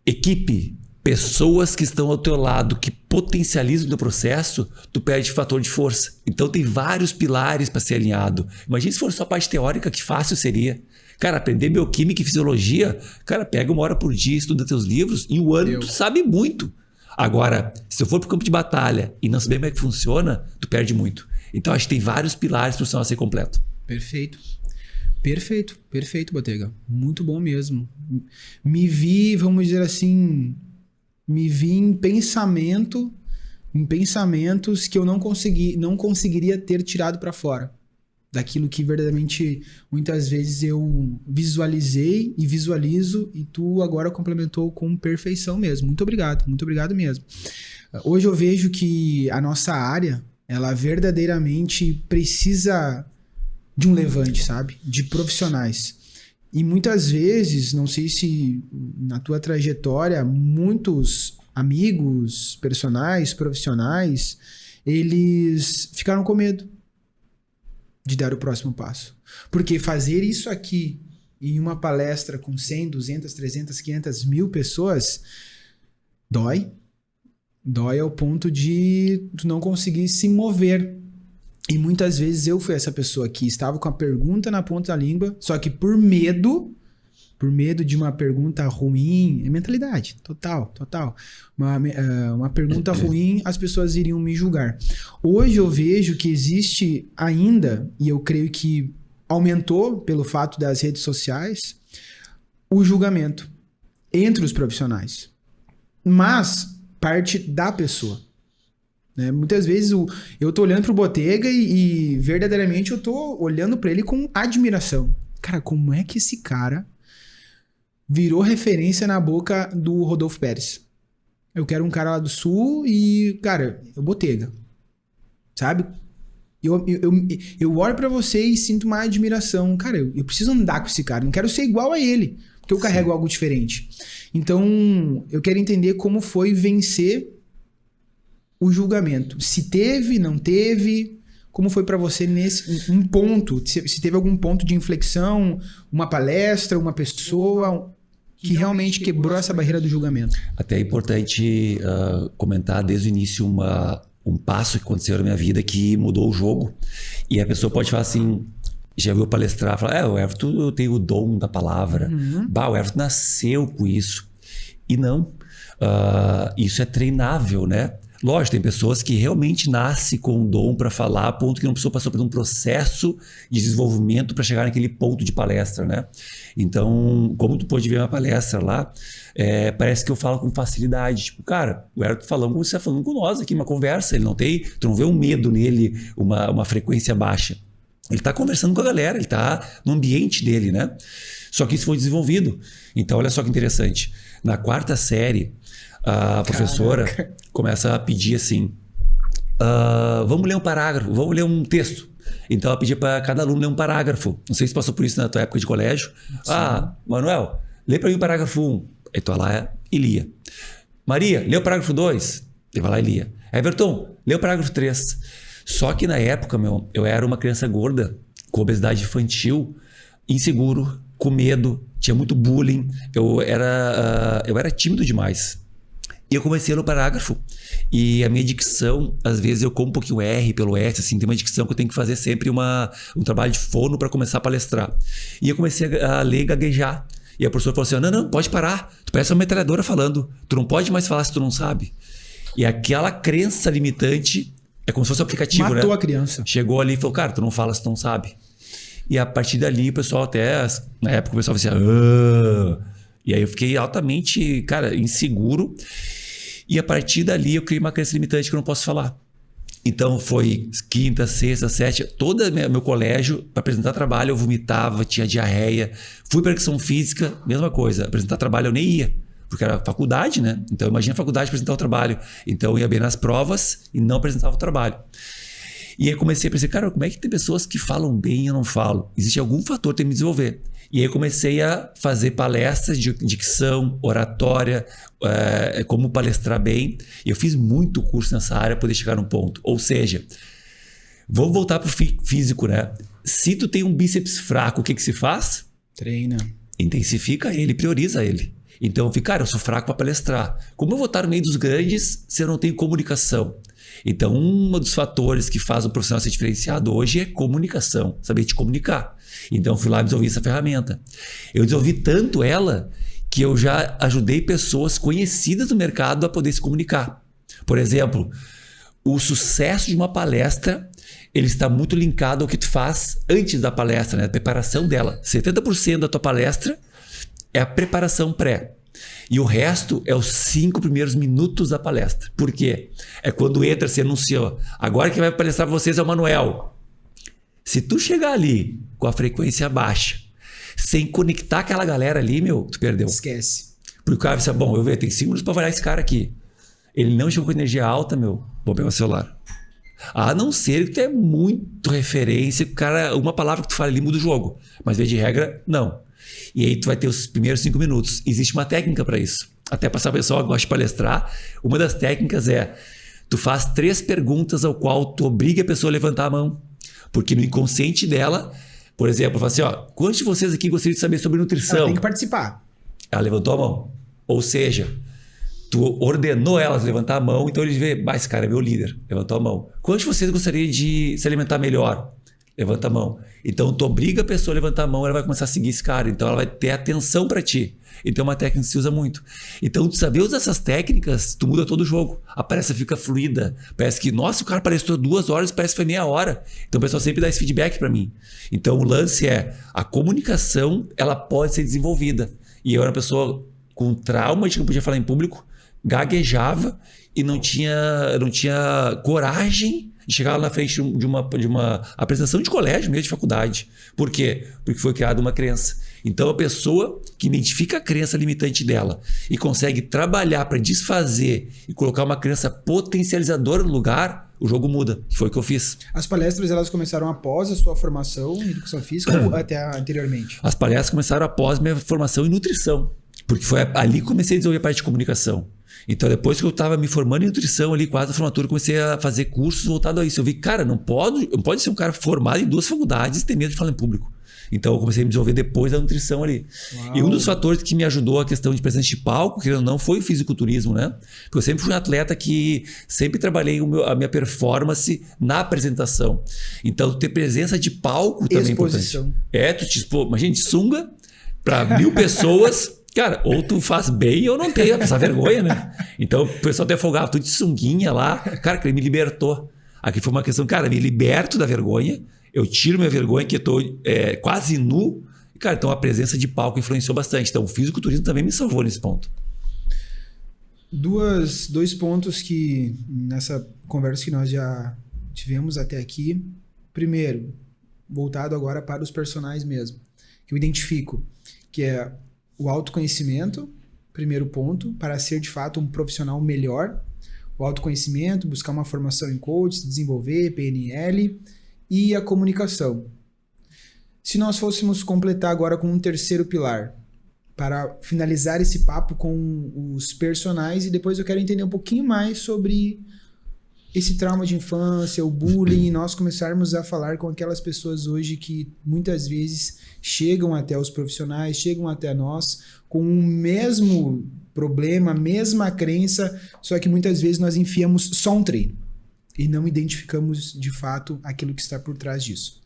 Speaker 2: equipe, pessoas que estão ao teu lado, que potencializam o teu processo, tu perde fator de força. Então tem vários pilares para ser alinhado. Imagina se fosse só a parte teórica, que fácil seria. Cara, aprender bioquímica e fisiologia, cara, pega 1 hora por dia, estuda teus livros, em um ano tu sabe muito. Agora, se eu for pro campo de batalha e não saber como é que funciona, tu perde muito. Então acho que tem vários pilares para o profissional ser completo.
Speaker 1: Perfeito, Botega. Muito bom mesmo. Me vi, vamos dizer assim, em pensamentos que eu não conseguiria ter tirado para fora. Daquilo que verdadeiramente muitas vezes eu visualizei e visualizo, e tu agora complementou com perfeição mesmo. Muito obrigado mesmo. Hoje eu vejo que a nossa área, ela verdadeiramente precisa de um levante, sabe? De profissionais. E muitas vezes, não sei se na tua trajetória, muitos amigos, personagens, profissionais, eles ficaram com medo de dar o próximo passo. Porque fazer isso aqui em uma palestra com 100, 200, 300, 500 mil pessoas dói. Dói ao ponto de tu não conseguir se mover. E muitas vezes eu fui essa pessoa que estava com a pergunta na ponta da língua, só que por medo de uma pergunta ruim, é mentalidade, total. Uma pergunta ruim, as pessoas iriam me julgar. Hoje eu vejo que existe ainda, e eu creio que aumentou pelo fato das redes sociais, o julgamento entre os profissionais. Mas parte da pessoa. Né? Muitas vezes eu tô olhando pro Botega e verdadeiramente eu tô olhando para ele com admiração. Cara, como é que esse cara virou referência na boca do Rodolfo Pérez? Eu quero um cara lá do Sul e, cara, é o Botega. Sabe? Eu olho pra você e sinto uma admiração. Cara, eu preciso andar com esse cara. Não quero ser igual a ele, porque eu carrego algo diferente. Então, eu quero entender como foi vencer o julgamento. Se teve, não teve, Como foi para você nesse um ponto? Se teve algum ponto de inflexão, uma palestra, uma pessoa que realmente quebrou essa barreira do julgamento?
Speaker 2: Até é importante comentar desde o início um passo que aconteceu na minha vida que mudou o jogo. E a pessoa pode falar assim, já viu palestrar, falar, o Everton tem o dom da palavra. O Everton nasceu com isso. E não, isso é treinável, né? Lógico, tem pessoas que realmente nascem com um dom para falar, a ponto que não precisou passar por um processo de desenvolvimento para chegar naquele ponto de palestra, né? Então, como tu pôde ver uma palestra lá, parece que eu falo com facilidade. Tipo, cara, o Everton falando como você está falando com nós aqui, uma conversa. Ele não tem, tu não vê um medo nele, uma frequência baixa. Ele está conversando com a galera, ele está no ambiente dele, né? Só que isso foi desenvolvido. Então, olha só que interessante. Na 4ª série, a professora começa a pedir assim, vamos ler um parágrafo, vamos ler um texto. Então ela pedia para cada aluno ler um parágrafo. Não sei se passou por isso na tua época de colégio. Sim. Manuel, lê para mim o parágrafo 1. Aí tu vai lá e lia. Maria, lê o parágrafo 2. Ele vai lá e lia. Everton, lê o parágrafo 3. Só que na época, eu era uma criança gorda, com obesidade infantil, inseguro, com medo, tinha muito bullying. Eu era tímido demais. E eu comecei no parágrafo. E a minha dicção, às vezes eu como um pouquinho R pelo S, assim, tem uma dicção que eu tenho que fazer sempre um trabalho de fono para começar a palestrar. E eu comecei a ler e gaguejar. E a professora falou assim, não, pode parar. Tu parece uma metralhadora falando. Tu não pode mais falar se tu não sabe. E aquela crença limitante é como se fosse um aplicativo, né?
Speaker 1: Matou a criança.
Speaker 2: Chegou ali e falou, cara, tu não fala se tu não sabe. E a partir dali o pessoal até, na época o pessoal falou assim, E aí eu fiquei altamente, cara, inseguro. E a partir dali eu criei uma crença limitante que eu não posso falar. Então foi 5ª, 6ª, 7ª, todo meu colégio, para apresentar trabalho eu vomitava, tinha diarreia. Fui para educação física, mesma coisa. Apresentar trabalho eu nem ia, porque era faculdade, né? Então imagina a faculdade apresentar o trabalho. Então eu ia bem nas provas e não apresentava o trabalho. E aí comecei a pensar, cara, como é que tem pessoas que falam bem e eu não falo? Existe algum fator que tem que me desenvolver. E aí comecei a fazer palestras de dicção, oratória, como palestrar bem. E eu fiz muito curso nessa área para poder chegar num ponto. Ou seja, vamos voltar para o físico, né? Se tu tem um bíceps fraco, o que se faz?
Speaker 1: Treina.
Speaker 2: Intensifica ele, prioriza ele. Então, cara, eu sou fraco para palestrar. Como eu vou estar no meio dos grandes se eu não tenho comunicação? Então, um dos fatores que faz o profissional ser diferenciado hoje é comunicação, saber te comunicar. Então, eu fui lá e desenvolvi essa ferramenta. Eu desenvolvi tanto ela que eu já ajudei pessoas conhecidas do mercado a poder se comunicar. Por exemplo, o sucesso de uma palestra, ele está muito linkado ao que tu faz antes da palestra, né? A preparação dela. 70% da tua palestra é a preparação pré. E o resto é os 5 primeiros minutos da palestra. Por quê? É quando entra, você anunciou. Agora quem vai palestrar para vocês é o Manuel. Se tu chegar ali com a frequência baixa, sem conectar aquela galera ali, tu perdeu.
Speaker 1: Esquece.
Speaker 2: Porque o cara vai dizer, tem 5 minutos para avaliar esse cara aqui. Ele não chegou com energia alta, vou pegar o celular. A não ser que tu é muito referência, cara, uma palavra que tu fala ali muda o jogo. Mas, via de regra, não. E aí tu vai ter os primeiros 5 minutos. Existe uma técnica para isso. Até para essa pessoa que gosta de palestrar, uma das técnicas é tu faz 3 perguntas ao qual tu obriga a pessoa a levantar a mão. Porque no inconsciente dela, por exemplo, fala assim, quantos de vocês aqui gostariam de saber sobre nutrição?
Speaker 1: Ela tem que participar.
Speaker 2: Ela levantou a mão. Ou seja, tu ordenou ela a levantar a mão, então eles veem, esse cara é meu líder, levantou a mão. Quantos de vocês gostariam de se alimentar melhor? Levanta a mão. Então, tu obriga a pessoa a levantar a mão, ela vai começar a seguir esse cara. Então, ela vai ter atenção para ti. Então, é uma técnica que se usa muito. Então, tu saber usar essas técnicas, tu muda todo o jogo. A palestra fica fluida. Parece que, nossa, o cara palestrou 2 horas, parece que foi meia hora. Então, o pessoal sempre dá esse feedback para mim. Então, o lance é, a comunicação, ela pode ser desenvolvida. E eu era uma pessoa com trauma de que não podia falar em público, gaguejava e não tinha coragem de chegar lá na frente de uma apresentação de colégio, mesmo de faculdade. Por quê? Porque foi criada uma crença. Então, a pessoa que identifica a crença limitante dela e consegue trabalhar para desfazer e colocar uma crença potencializadora no lugar, o jogo muda. Foi o que eu fiz.
Speaker 1: As palestras, elas começaram após a sua formação em educação física ou até anteriormente?
Speaker 2: As palestras começaram após minha formação em nutrição. Porque foi ali que comecei a desenvolver a parte de comunicação. Então, depois que eu estava me formando em nutrição ali, quase a formatura, comecei a fazer cursos voltados a isso. Eu vi, cara, não pode ser um cara formado em 2 faculdades e ter medo de falar em público. Então, eu comecei a me desenvolver depois da nutrição ali. Uau. E um dos fatores que me ajudou a questão de presença de palco, querendo ou não, foi o fisiculturismo, né? Porque eu sempre fui um atleta que sempre trabalhei a minha performance na apresentação. Então, ter presença de palco também é importante. Imagina, de sunga para 1000 pessoas... Cara, ou tu faz bem ou não tem essa vergonha, né? Então, o pessoal até folgava, tu de sunguinha lá. Cara, que ele me libertou. Aqui foi uma questão, cara, me liberto da vergonha. Eu tiro minha vergonha, que eu tô quase nu. E, cara, então a presença de palco influenciou bastante. Então, o fisiculturismo também me salvou nesse ponto.
Speaker 1: Dois pontos que, nessa conversa que nós já tivemos até aqui. Primeiro, voltado agora para os personagens mesmo. Que eu identifico, que é... o autoconhecimento, primeiro ponto, para ser de fato um profissional melhor. O autoconhecimento, buscar uma formação em coach, se desenvolver, PNL e a comunicação. Se nós fôssemos completar agora com um terceiro pilar, para finalizar esse papo com os personagens, e depois eu quero entender um pouquinho mais sobre esse trauma de infância, o bullying, nós começarmos a falar com aquelas pessoas hoje que muitas vezes chegam até os profissionais, chegam até nós com o mesmo problema, a mesma crença, só que muitas vezes nós enfiamos só um treino e não identificamos de fato aquilo que está por trás disso.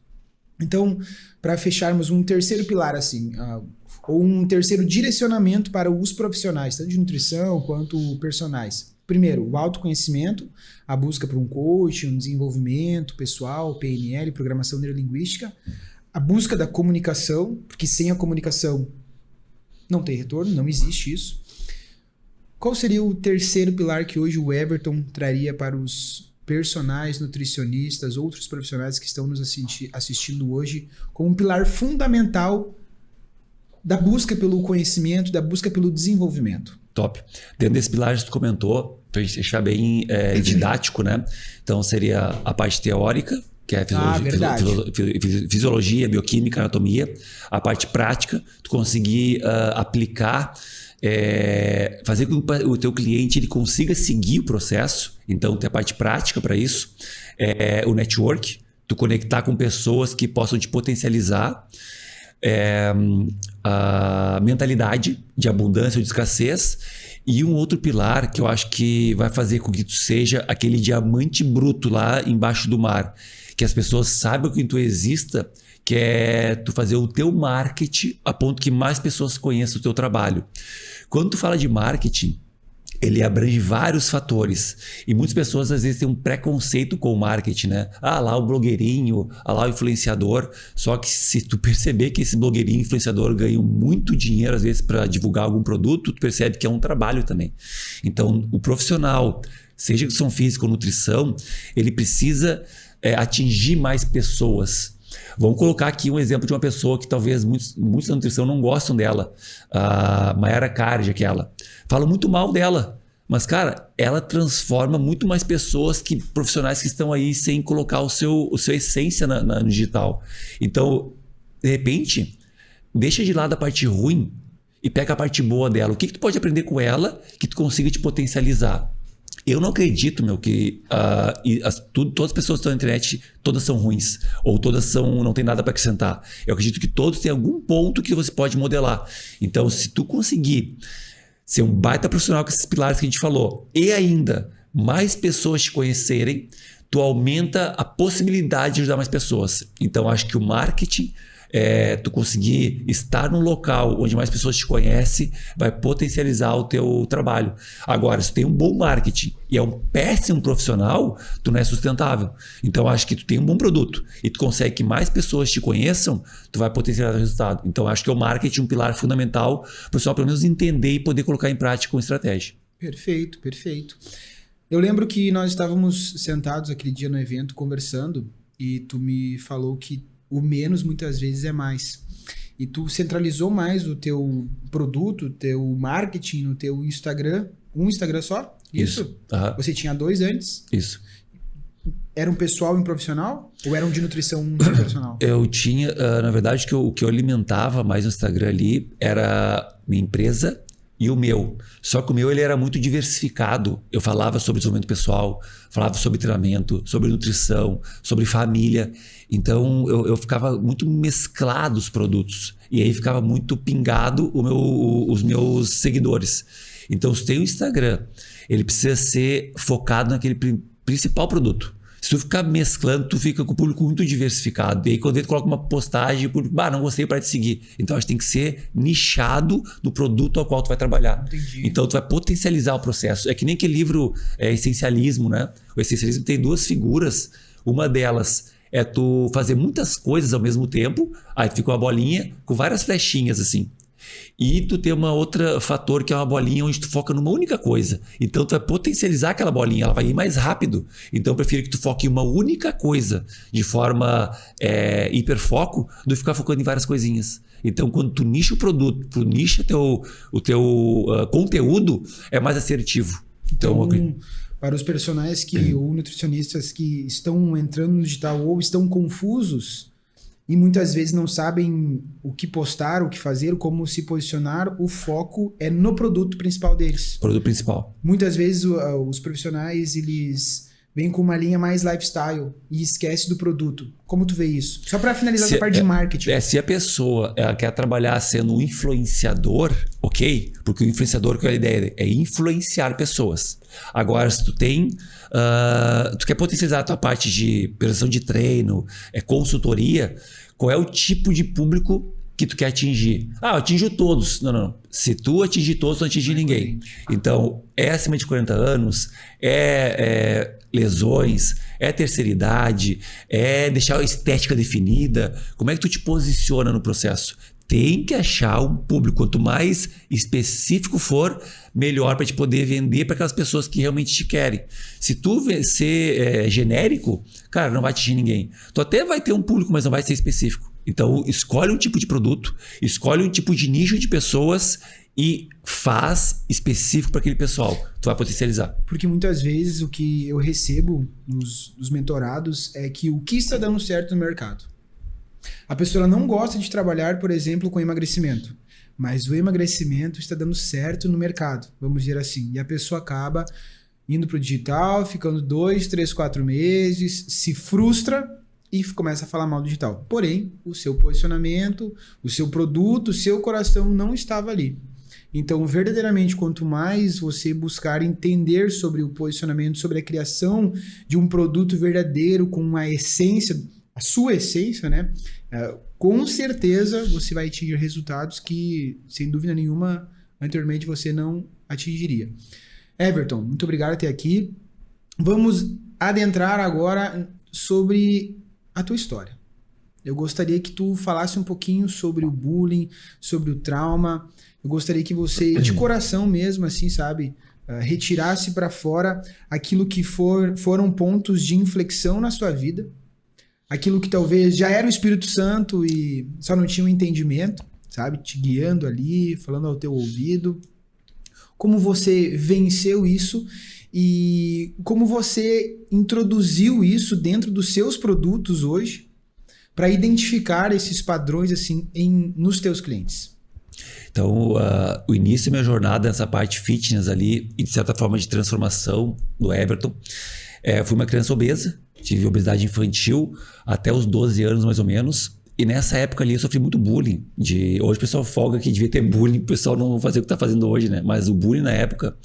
Speaker 1: Então, para fecharmos um terceiro pilar assim, ou um terceiro direcionamento para os profissionais, tanto de nutrição quanto personagens. Primeiro, o autoconhecimento, a busca por um coach, um desenvolvimento pessoal, PNL, programação neurolinguística. A busca da comunicação, porque sem a comunicação não tem retorno, não existe isso. Qual seria o terceiro pilar que hoje o Everton traria para os personagens, nutricionistas, outros profissionais que estão nos assistindo hoje, como um pilar fundamental da busca pelo conhecimento, da busca pelo desenvolvimento?
Speaker 2: Top. Dentro desse pilar que tu comentou, pra gente deixar bem didático, né? Então seria a parte teórica, que é fisiologia, bioquímica, anatomia. A parte prática, tu conseguir aplicar, fazer com que o teu cliente ele consiga seguir o processo. Então tem a parte prática para isso. O network, tu conectar com pessoas que possam te potencializar. A mentalidade de abundância ou de escassez, e um outro pilar que eu acho que vai fazer com que tu seja aquele diamante bruto lá embaixo do mar, que as pessoas saibam que tu exista, que é tu fazer o teu marketing a ponto que mais pessoas conheçam o teu trabalho. Quando tu fala de marketing, ele abrange vários fatores. E muitas pessoas às vezes têm um preconceito com o marketing, né? Ah, lá o blogueirinho, ah, lá o influenciador. Só que se tu perceber que esse blogueirinho, influenciador ganha muito dinheiro às vezes para divulgar algum produto, tu percebe que é um trabalho também. Então, o profissional, seja educação física ou nutrição, ele precisa atingir mais pessoas. Vamos colocar aqui um exemplo de uma pessoa que talvez muitos da nutrição não gostam dela. A Mayara Cardi, aquela. Falam muito mal dela. Mas, cara, ela transforma muito mais pessoas que profissionais que estão aí sem colocar o seu essência no digital. Então, de repente, deixa de lado a parte ruim e pega a parte boa dela. O que tu pode aprender com ela que tu consiga te potencializar? Eu não acredito, que todas as pessoas que estão na internet, todas são ruins. Ou todas não tem nada para acrescentar. Eu acredito que todos têm algum ponto que você pode modelar. Então, se tu conseguir ser um baita profissional com esses pilares que a gente falou, e ainda mais pessoas te conhecerem, tu aumenta a possibilidade de ajudar mais pessoas. Então, acho que o marketing, tu conseguir estar num local onde mais pessoas te conhecem, vai potencializar o teu trabalho. Agora, se tu tem um bom marketing e é um péssimo profissional, tu não é sustentável. Então, acho que tu tem um bom produto e tu consegue que mais pessoas te conheçam, tu vai potencializar o resultado. Então, acho que o marketing é um pilar fundamental para o pessoal pelo menos entender e poder colocar em prática com estratégia.
Speaker 1: Perfeito, perfeito. Eu lembro que nós estávamos sentados aquele dia no evento conversando e tu me falou que o menos muitas vezes é mais. E tu centralizou mais o teu produto, o teu marketing no teu Instagram. Um Instagram só? Isso?
Speaker 2: Uhum.
Speaker 1: Você tinha 2 antes?
Speaker 2: Isso.
Speaker 1: Era um pessoal e um profissional? Ou era um de nutrição um profissional?
Speaker 2: Eu tinha, na verdade, o que eu alimentava mais no Instagram ali era minha empresa, e o meu. Só que o meu ele era muito diversificado. Eu falava sobre desenvolvimento pessoal, falava sobre treinamento, sobre nutrição, sobre família. Então eu ficava muito mesclado os produtos. E aí ficava muito pingado os meus seguidores. Então se tem um Instagram, ele precisa ser focado naquele principal produto. Se tu ficar mesclando, tu fica com o público muito diversificado. E aí quando ele coloca uma postagem, o público, não gostei, para de seguir. Então, acho que tem que ser nichado no produto ao qual tu vai trabalhar.
Speaker 1: Entendi.
Speaker 2: Então, tu vai potencializar o processo. É que nem aquele livro Essencialismo, né? O Essencialismo tem 2 figuras. Uma delas é tu fazer muitas coisas ao mesmo tempo. Aí tu fica uma bolinha com várias flechinhas assim. E tu tem uma outra fator que é uma bolinha onde tu foca numa única coisa. Então tu vai potencializar aquela bolinha, ela vai ir mais rápido. Então eu prefiro que tu foque em uma única coisa de forma hiperfoco do que ficar focando em várias coisinhas. Então quando tu nicha o produto, tu nicha o teu conteúdo, é mais assertivo.
Speaker 1: Então para os personagens ou nutricionistas que estão entrando no digital ou estão confusos e muitas vezes não sabem o que postar, o que fazer, como se posicionar, o foco é no produto principal deles.
Speaker 2: Produto principal.
Speaker 1: Muitas vezes os profissionais, eles vêm com uma linha mais lifestyle e esquece do produto. Como tu vê isso? Só para finalizar essa parte de marketing.
Speaker 2: Se a pessoa quer trabalhar sendo um influenciador, ok? Porque o influenciador, qual é a ideia? É influenciar pessoas. Agora, se tu tem... tu quer potencializar a tua parte de prestação de treino, consultoria, qual é o tipo de público que tu quer atingir? Eu atinjo todos. Não. Se tu atingir todos, tu não atingir ninguém. Então, é acima de 40 anos, lesões, terceira idade, deixar a estética definida. Como é que tu te posiciona no processo? Tem que achar um público. Quanto mais específico for, melhor para te poder vender para aquelas pessoas que realmente te querem. Se tu ser genérico, cara, não vai atingir ninguém. Tu até vai ter um público, mas não vai ser específico. Então, escolhe um tipo de produto, escolhe um tipo de nicho de pessoas e faz específico para aquele pessoal. Tu vai potencializar.
Speaker 1: Porque muitas vezes o que eu recebo nos mentorados é que o que está dando certo no mercado. A pessoa não gosta de trabalhar, por exemplo, com emagrecimento. Mas o emagrecimento está dando certo no mercado, vamos dizer assim. E a pessoa acaba indo para o digital, ficando 2, 3, 4 meses, se frustra e começa a falar mal do digital. Porém, o seu posicionamento, o seu produto, o seu coração não estava ali. Então, verdadeiramente, quanto mais você buscar entender sobre o posicionamento, sobre a criação de um produto verdadeiro com a essência, a sua essência, né? Com certeza você vai atingir resultados que, sem dúvida nenhuma, anteriormente você não atingiria. Everton, muito obrigado por ter aqui. Vamos adentrar agora sobre a tua história. Eu gostaria que tu falasse um pouquinho sobre o bullying, sobre o trauma. Eu gostaria que você, de coração mesmo, assim, sabe, retirasse para fora aquilo que foram pontos de inflexão na sua vida. Aquilo que talvez já era o Espírito Santo e só não tinha um entendimento, sabe? Te guiando ali, falando ao teu ouvido. Como você venceu isso e como você introduziu isso dentro dos seus produtos hoje para identificar esses padrões assim nos teus clientes.
Speaker 2: Então, o início da minha jornada nessa parte fitness ali e de certa forma de transformação do Everton, fui uma criança obesa. Tive obesidade infantil até os 12 anos, mais ou menos. E nessa época ali eu sofri muito bullying. Hoje o pessoal folga que devia ter bullying, o pessoal não fazia o que está fazendo hoje, né? Mas o bullying na época,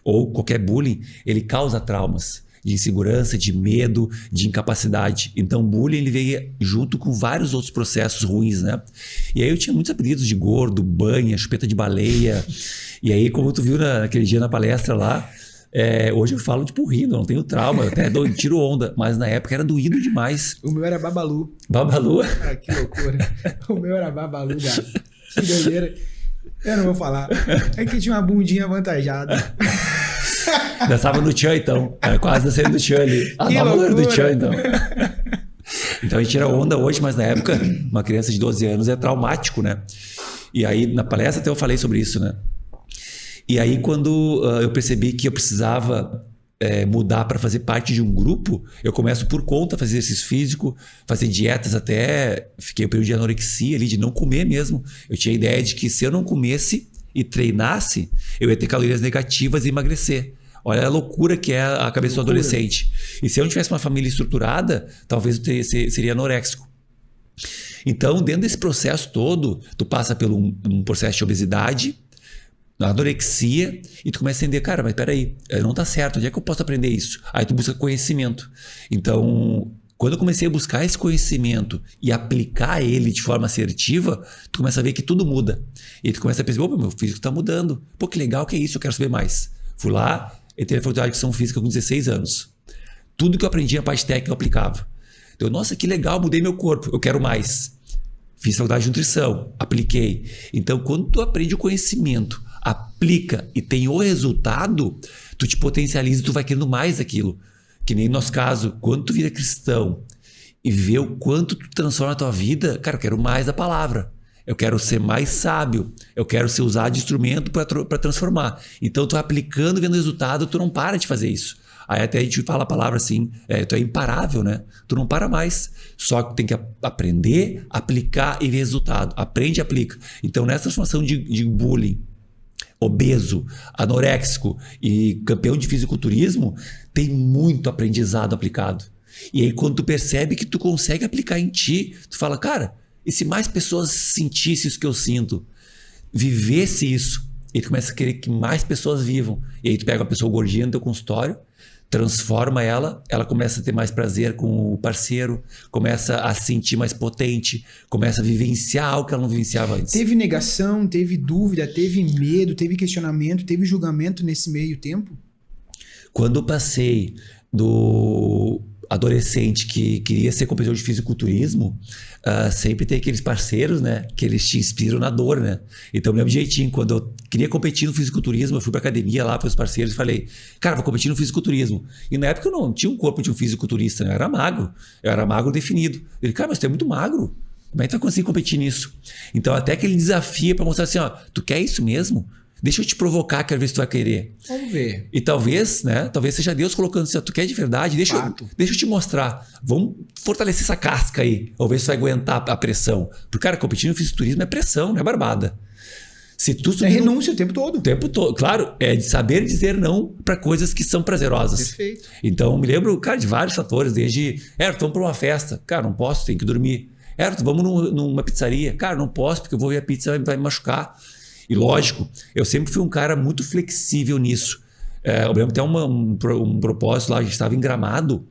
Speaker 2: ou qualquer bullying, ele causa traumas de insegurança, de medo, de incapacidade. Então o bullying ele veio junto com vários outros processos ruins, né? E aí eu tinha muitos apelidos de gordo, banha, chupeta de baleia. E aí, como tu viu naquele dia na palestra lá, hoje eu falo tipo rindo, não tenho trauma, eu até tiro onda, mas na época era doído demais.
Speaker 1: O meu era Babalu.
Speaker 2: Babalu?
Speaker 1: Que loucura. O meu era Babalu, cara. Que doideira. Eu não vou falar. É que tinha uma bundinha avantajada.
Speaker 2: Dançava no Tchan, então. Quase dançando no Tchan ali. A nova era do Tchan, então. Então a gente tira onda hoje, mas na época, uma criança de 12 anos é traumático, né? E aí na palestra até eu falei sobre isso, né? E aí quando eu percebi que eu precisava mudar para fazer parte de um grupo, eu começo por conta a fazer exercício físico, fazer dietas até... Fiquei um período de anorexia ali, de não comer mesmo. Eu tinha a ideia de que se eu não comesse, e treinasse, eu ia ter calorias negativas e emagrecer. Olha a loucura que é a cabeça do adolescente. E se eu não tivesse uma família estruturada, talvez eu seria anoréxico. Então, dentro desse processo todo, tu passa por um processo de obesidade, anorexia, e tu começa a entender, cara, mas peraí, não tá certo, onde é que eu posso aprender isso? Aí tu busca conhecimento. Então, quando eu comecei a buscar esse conhecimento e aplicar ele de forma assertiva, tu começa a ver que tudo muda. E aí tu começa a pensar, opa, meu físico tá mudando. Pô, que legal que é isso, eu quero saber mais. Fui lá, entrei na faculdade de Educação Física com 16 anos. Tudo que eu aprendi na parte técnica eu aplicava. Então, nossa, que legal, mudei meu corpo, eu quero mais. Fiz faculdade de nutrição, apliquei. Então, quando tu aprende o conhecimento, aplica e tem o resultado, tu te potencializa e tu vai querendo mais daquilo. Que nem no nosso caso, quando tu vira cristão e vê o quanto tu transforma a tua vida, cara, eu quero mais da palavra. Eu quero ser mais sábio. Eu quero ser usado de instrumento para transformar. Então, tu aplicando, vendo o resultado, tu não para de fazer isso. Aí até a gente fala a palavra assim, tu é imparável, né? Tu não para mais. Só que tem que aprender, aplicar e ver resultado. Aprende e aplica. Então, nessa transformação de bullying, obeso, anoréxico e campeão de fisiculturismo, tem muito aprendizado aplicado. E aí, quando tu percebe que tu consegue aplicar em ti, tu fala, cara, e se mais pessoas sentissem isso que eu sinto, vivesse isso, e tu começa a querer que mais pessoas vivam. E aí tu pega uma pessoa gordinha no teu consultório, transforma ela começa a ter mais prazer com o parceiro, começa a se sentir mais potente, começa a vivenciar algo que ela não vivenciava antes.
Speaker 1: Teve negação, teve dúvida, teve medo, teve questionamento, teve julgamento nesse meio tempo?
Speaker 2: Quando eu passei do adolescente que queria ser competidor de fisiculturismo, sempre tem aqueles parceiros, né, que eles te inspiram na dor, né? Então eu me lembro jeitinho, quando eu queria competir no fisiculturismo, eu fui pra academia lá para os parceiros e falei, cara, vou competir no fisiculturismo. E na época eu não tinha um corpo de um fisiculturista, né? Eu era magro definido. Ele, cara, mas tu é muito magro, como é que tu vai conseguir competir nisso? Então até aquele desafio para mostrar assim, ó, tu quer isso mesmo? Deixa eu te provocar, quero ver se tu vai querer.
Speaker 1: Vamos ver.
Speaker 2: E talvez, né? Talvez seja Deus colocando assim, tu quer de verdade? Deixa eu te mostrar. Vamos fortalecer essa casca aí. Vamos ver se tu vai aguentar a pressão. Porque, cara, competir no fisiculturismo é pressão, não é barbada. Se tu
Speaker 1: é renúncia o tempo todo.
Speaker 2: O tempo todo. Claro, é de saber dizer não para coisas que são prazerosas.
Speaker 1: Perfeito.
Speaker 2: Então, me lembro, cara, de vários fatores. Desde, vamos para uma festa. Cara, não posso, tenho que dormir. Vamos numa pizzaria. Cara, não posso, porque eu vou ver a pizza vai me machucar. E lógico, eu sempre fui um cara muito flexível nisso. Eu lembro até um propósito lá, a gente estava em Gramado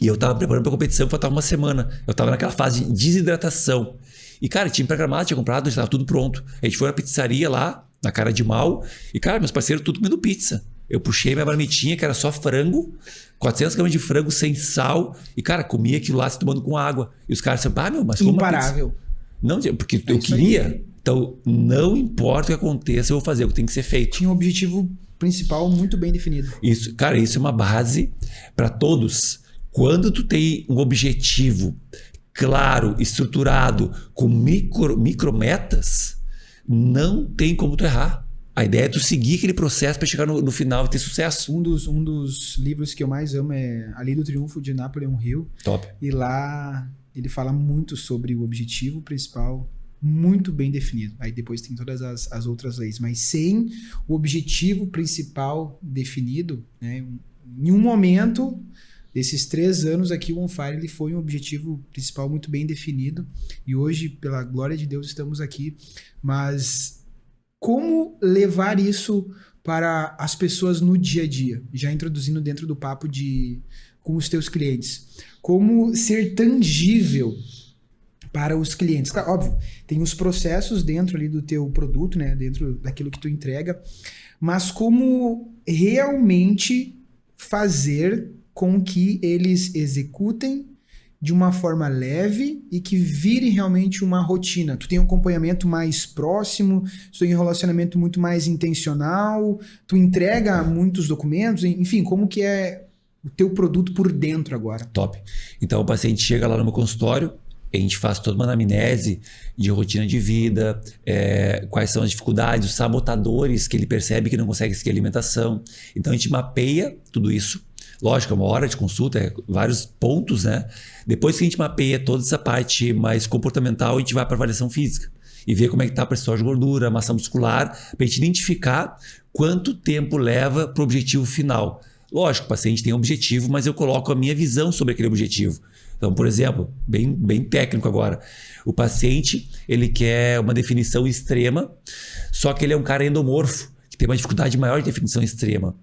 Speaker 2: e eu estava preparando para a competição, faltava uma semana. Eu estava naquela fase de desidratação. E, cara, tinha para Gramado, tinha comprado, estava tudo pronto. A gente foi na pizzaria lá, na Cara de Mal, e, cara, meus parceiros tudo comendo pizza. Eu puxei minha marmitinha, que era só frango, 400 gramas de frango sem sal, e, cara, comia aquilo lá se tomando com água. E os caras disseram, mas como
Speaker 1: imparável.
Speaker 2: Não, porque eu queria. Aí. Então, não importa o que aconteça, eu vou fazer o que tem que ser feito.
Speaker 1: Tinha um objetivo principal muito bem definido.
Speaker 2: Isso, cara, isso é uma base para todos. Quando tu tem um objetivo claro, estruturado, com micrometas, não tem como tu errar. A ideia é tu seguir aquele processo para chegar no final e ter sucesso.
Speaker 1: Um dos livros que eu mais amo é A Lei do Triunfo, de Napoleon Hill.
Speaker 2: Top.
Speaker 1: E lá ele fala muito sobre o objetivo principal, muito bem definido. Aí depois tem todas as outras leis. Mas sem o objetivo principal definido, né, em um momento desses 3 anos aqui, o On Fire ele foi um objetivo principal muito bem definido. E hoje, pela glória de Deus, estamos aqui. Mas como levar isso para as pessoas no dia a dia? Já introduzindo dentro do papo com os teus clientes. Como ser tangível para os clientes. Claro, óbvio, tem os processos dentro ali do teu produto, né? Dentro daquilo que tu entrega, mas como realmente fazer com que eles executem de uma forma leve e que vire realmente uma rotina. Tu tem um acompanhamento mais próximo, tu tem um relacionamento muito mais intencional, tu entrega muitos documentos, enfim, como que é o teu produto por dentro agora?
Speaker 2: Top. Então o paciente chega lá no meu consultório, a gente faz toda uma anamnese de rotina de vida, quais são as dificuldades, os sabotadores que ele percebe que não consegue seguir alimentação. Então a gente mapeia tudo isso. Lógico, é uma hora de consulta, é vários pontos, né? Depois que a gente mapeia toda essa parte mais comportamental, a gente vai para avaliação física e ver como é que está a percentual de gordura, a massa muscular, para a gente identificar quanto tempo leva para o objetivo final. Lógico, o paciente tem um objetivo, mas eu coloco a minha visão sobre aquele objetivo. Então, por exemplo, bem técnico agora, o paciente ele quer uma definição extrema, só que ele é um cara endomorfo, que tem uma dificuldade maior de definição extrema.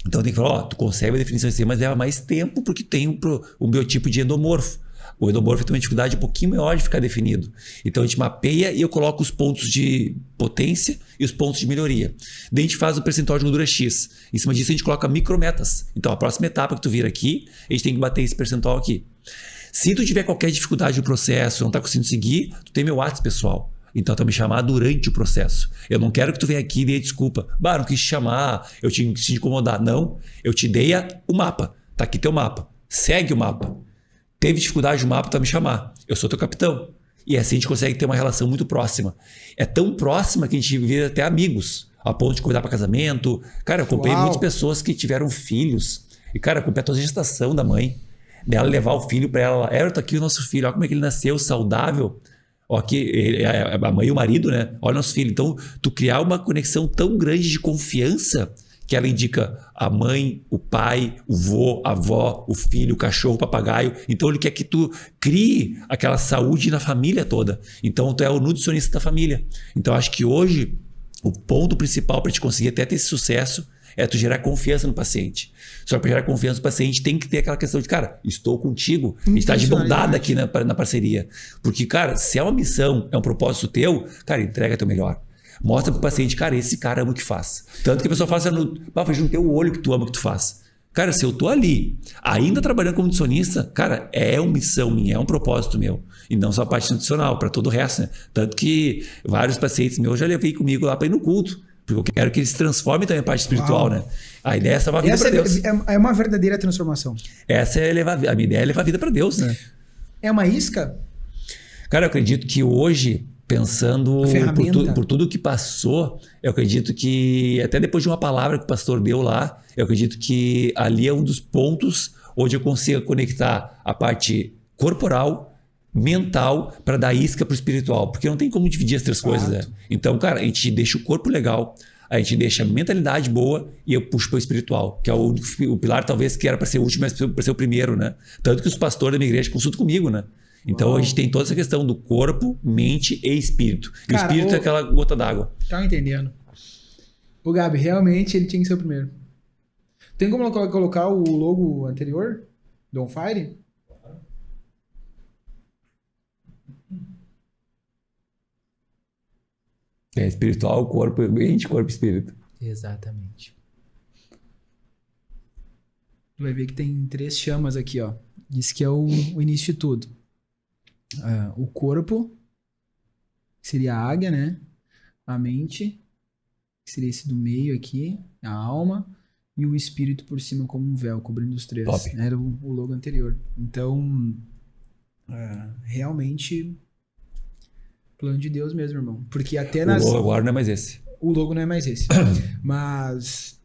Speaker 2: Então tem que falar, tu consegue a definição extrema, mas leva mais tempo porque tem um biotipo de endomorfo. O endomorfo tem uma dificuldade um pouquinho maior de ficar definido. Então a gente mapeia e eu coloco os pontos de potência e os pontos de melhoria. Daí a gente faz o percentual de gordura X. Em cima disso a gente coloca micrometas. Então a próxima etapa que tu vir aqui, a gente tem que bater esse percentual aqui. Se tu tiver qualquer dificuldade no processo, não está conseguindo seguir, tu tem meu WhatsApp pessoal. Então tu vai me chamar durante o processo. Eu não quero que tu venha aqui e dê desculpa. Não quis te chamar, eu quis te incomodar. Não, eu te dei o mapa. Tá aqui teu mapa. Segue o mapa. Teve dificuldade no mapa, tu vai me chamar. Eu sou teu capitão. E assim a gente consegue ter uma relação muito próxima. É tão próxima que a gente vira até amigos. A ponto de cuidar para casamento. Cara, eu acompanhei muitas pessoas que tiveram filhos. E cara, eu acompanhei toda a gestação da mãe. Dela levar o filho para ela. Tá aqui o nosso filho. Olha como é que ele nasceu, saudável. Aqui, a mãe e o marido, né? Olha o nosso filho. Então, tu criar uma conexão tão grande de confiança que ela indica a mãe, o pai, o vô, a avó, o filho, o cachorro, o papagaio. Então, ele quer que tu crie aquela saúde na família toda. Então, tu é o nutricionista da família. Então, acho que hoje, o ponto principal para te conseguir até ter esse sucesso é tu gerar confiança no paciente. Só para gerar confiança no paciente tem que ter aquela questão de, cara, estou contigo, a gente está de mão dada aqui na parceria. Porque, cara, se é uma missão, é um propósito teu, cara, entrega teu melhor. Mostra pro paciente, cara, esse cara ama o que faz. Tanto que a pessoa fala assim, veja no teu olho que tu ama o que tu faz. Cara, se eu tô ali, ainda trabalhando como nutricionista, cara, é uma missão minha, é um propósito meu. E não só a parte nutricional, para todo o resto, né? Tanto que vários pacientes meus já levei comigo lá para ir no culto. Porque eu quero que eles se transformem também a parte espiritual, né? A ideia é salvar a vida para Deus.
Speaker 1: É uma verdadeira transformação.
Speaker 2: Essa é a minha ideia é levar a vida para Deus, né?
Speaker 1: É uma isca?
Speaker 2: Cara, eu acredito que hoje, pensando por tudo que passou, eu acredito que, até depois de uma palavra que o pastor deu lá, eu acredito que ali é um dos pontos onde eu consigo conectar a parte corporal, mental, para dar isca para o espiritual, porque não tem como dividir as três coisas, né? Então, cara, a gente deixa o corpo legal, a gente deixa a mentalidade boa e eu puxo para o espiritual, que é o pilar talvez que era para ser o último, mas para ser o primeiro, né? Tanto que os pastores da minha igreja consultam comigo, né? Então a gente tem toda essa questão do corpo, mente e espírito. E cara, o espírito é aquela gota d'água.
Speaker 1: Tá entendendo. O Gabi, realmente ele tinha que ser o primeiro. Tem como colocar o logo anterior do On Fire?
Speaker 2: É espiritual, corpo, mente, corpo e espírito.
Speaker 1: Exatamente. Tu vai ver que tem 3 chamas aqui, ó. Isso que é o início de tudo. O corpo, que seria a águia, né? A mente, que seria esse do meio aqui, a alma, e o espírito por cima como um véu, cobrindo os 3.
Speaker 2: Top.
Speaker 1: Era o logo anterior. Então, realmente, plano de Deus mesmo, irmão. Porque até
Speaker 2: nas... O logo agora não é mais esse.
Speaker 1: O logo não é mais esse. Mas...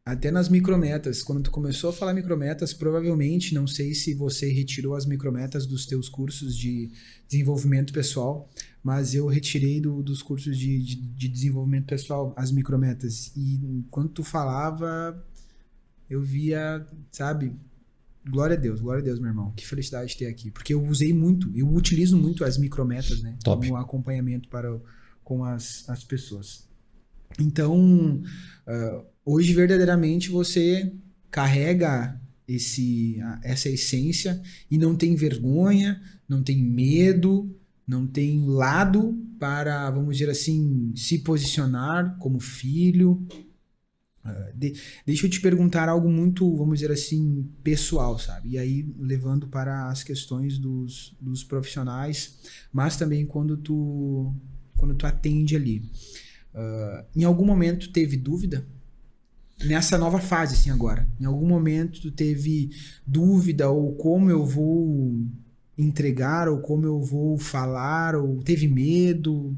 Speaker 1: até nas micrometas, quando tu começou a falar micrometas, provavelmente, não sei se você retirou as micrometas dos teus cursos de desenvolvimento pessoal, mas eu retirei dos cursos de desenvolvimento pessoal as micrometas. E enquanto tu falava, eu via, sabe, glória a Deus, meu irmão. Que felicidade ter aqui. Porque eu utilizo muito as micrometas, né?
Speaker 2: Top.
Speaker 1: Como acompanhamento com as pessoas. Então, hoje verdadeiramente você carrega essa essência e não tem vergonha, não tem medo, não tem lado para, vamos dizer assim, se posicionar como filho. Deixa eu te perguntar algo muito, vamos dizer assim, pessoal, sabe? E aí levando para as questões dos profissionais, mas também quando tu atende ali. Em algum momento teve dúvida? Nessa nova fase, assim, agora. Em algum momento tu teve dúvida ou como eu vou entregar ou como eu vou falar ou teve medo?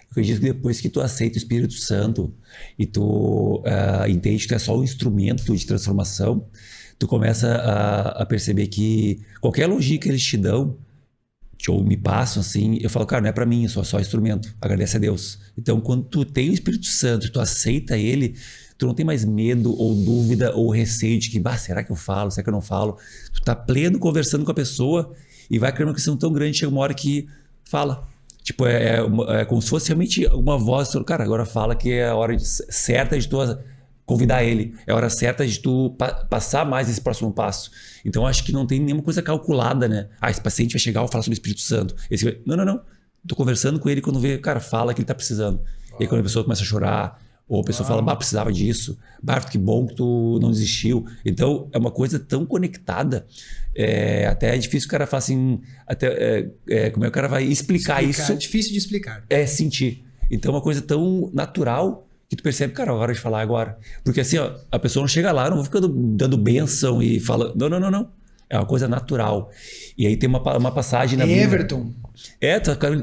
Speaker 2: Eu acredito que depois que tu aceita o Espírito Santo e tu entende que tu é só um instrumento de transformação, tu começa a perceber que qualquer elogio que eles te dão, ou me passam assim, eu falo, cara, não é pra mim, eu sou só instrumento, agradece a Deus. Então, quando tu tem o Espírito Santo, tu aceita ele, tu não tem mais medo ou dúvida ou receio de que, será que eu falo, será que eu não falo? Tu tá pleno conversando com a pessoa e vai criando uma questão tão grande, chega uma hora que fala. Tipo, é como se fosse realmente uma voz, cara, agora fala que é a hora certa de tu convidar ele, é a hora certa de tu passar mais esse próximo passo. Então, acho que não tem nenhuma coisa calculada, né? Esse paciente vai chegar e falar sobre o Espírito Santo. Não. Tô conversando com ele quando vê, cara, fala que ele tá precisando. E aí, quando a pessoa começa a chorar, ou a pessoa fala, precisava disso. Que bom que tu não desistiu. Então, é uma coisa tão conectada. Até é difícil o cara falar assim... como é que o cara vai explicar isso?
Speaker 1: É difícil de explicar.
Speaker 2: É sentir. Então, é uma coisa tão natural que tu percebe, cara, é hora de falar agora. Porque assim, ó, a pessoa não chega lá, não fica dando bênção e fala... Não. É uma coisa natural. E aí tem uma passagem na Bíblia...
Speaker 1: Everton.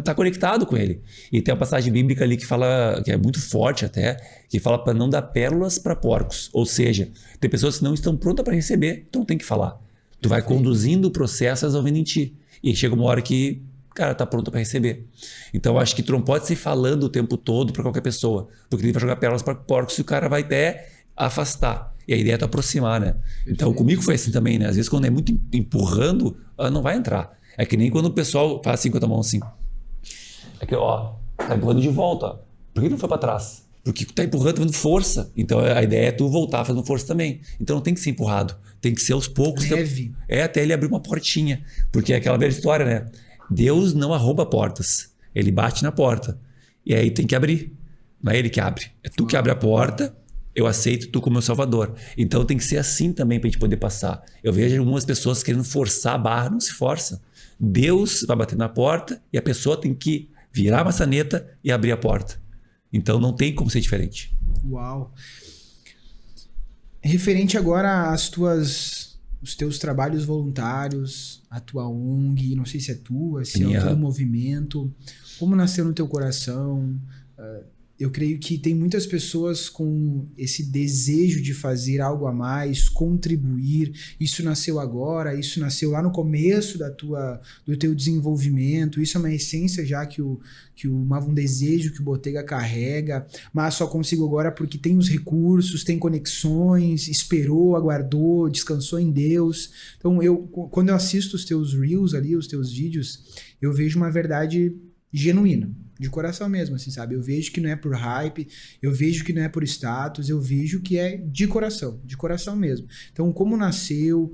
Speaker 2: Tá conectado com ele. E tem uma passagem bíblica ali que fala, que é muito forte até, que fala para não dar pérolas para porcos. Ou seja, tem pessoas que não estão prontas para receber, tu não tem que falar. Tu vai conduzindo o processo, elas vão vindo em ti. E chega uma hora que, cara, tá pronto para receber. Então, acho que tu não pode sair falando o tempo todo para qualquer pessoa, porque ele vai jogar pérolas para porcos e o cara vai até afastar. E a ideia é tu aproximar, né? Então, comigo foi assim também, né? Às vezes, quando é muito empurrando, não vai entrar. É que nem quando o pessoal faz assim com a mão assim. É que, tá empurrando de volta. Ó. Por que não foi para trás? Porque tá empurrando, fazendo força. Então, a ideia é tu voltar fazendo força também. Então, não tem que ser empurrado. Tem que ser aos poucos.
Speaker 1: Leve.
Speaker 2: Até ele abrir uma portinha. Porque é aquela velha história, né? Deus não arromba portas. Ele bate na porta. E aí tem que abrir. Não é ele que abre. É tu que abre a porta. Eu aceito tu como meu salvador. Então, tem que ser assim também pra gente poder passar. Eu vejo algumas pessoas querendo forçar a barra. Não se força. Deus vai bater na porta e a pessoa tem que virar a maçaneta e abrir a porta. Então não tem como ser diferente.
Speaker 1: Uau! Referente agora os teus trabalhos voluntários, a tua ONG, não sei se é tua, se é todo movimento, como nasceu no teu coração? Eu creio que tem muitas pessoas com esse desejo de fazer algo a mais, contribuir. Isso nasceu agora, isso nasceu lá no começo do teu desenvolvimento. Isso é uma essência já um desejo que o Bottega carrega, mas só consigo agora porque tem os recursos, tem conexões, esperou, aguardou, descansou em Deus. Então, quando eu assisto os teus reels ali, os teus vídeos, eu vejo uma verdade genuína. De coração mesmo, assim, sabe? Eu vejo que não é por hype, eu vejo que não é por status, eu vejo que é de coração mesmo. Então, como nasceu,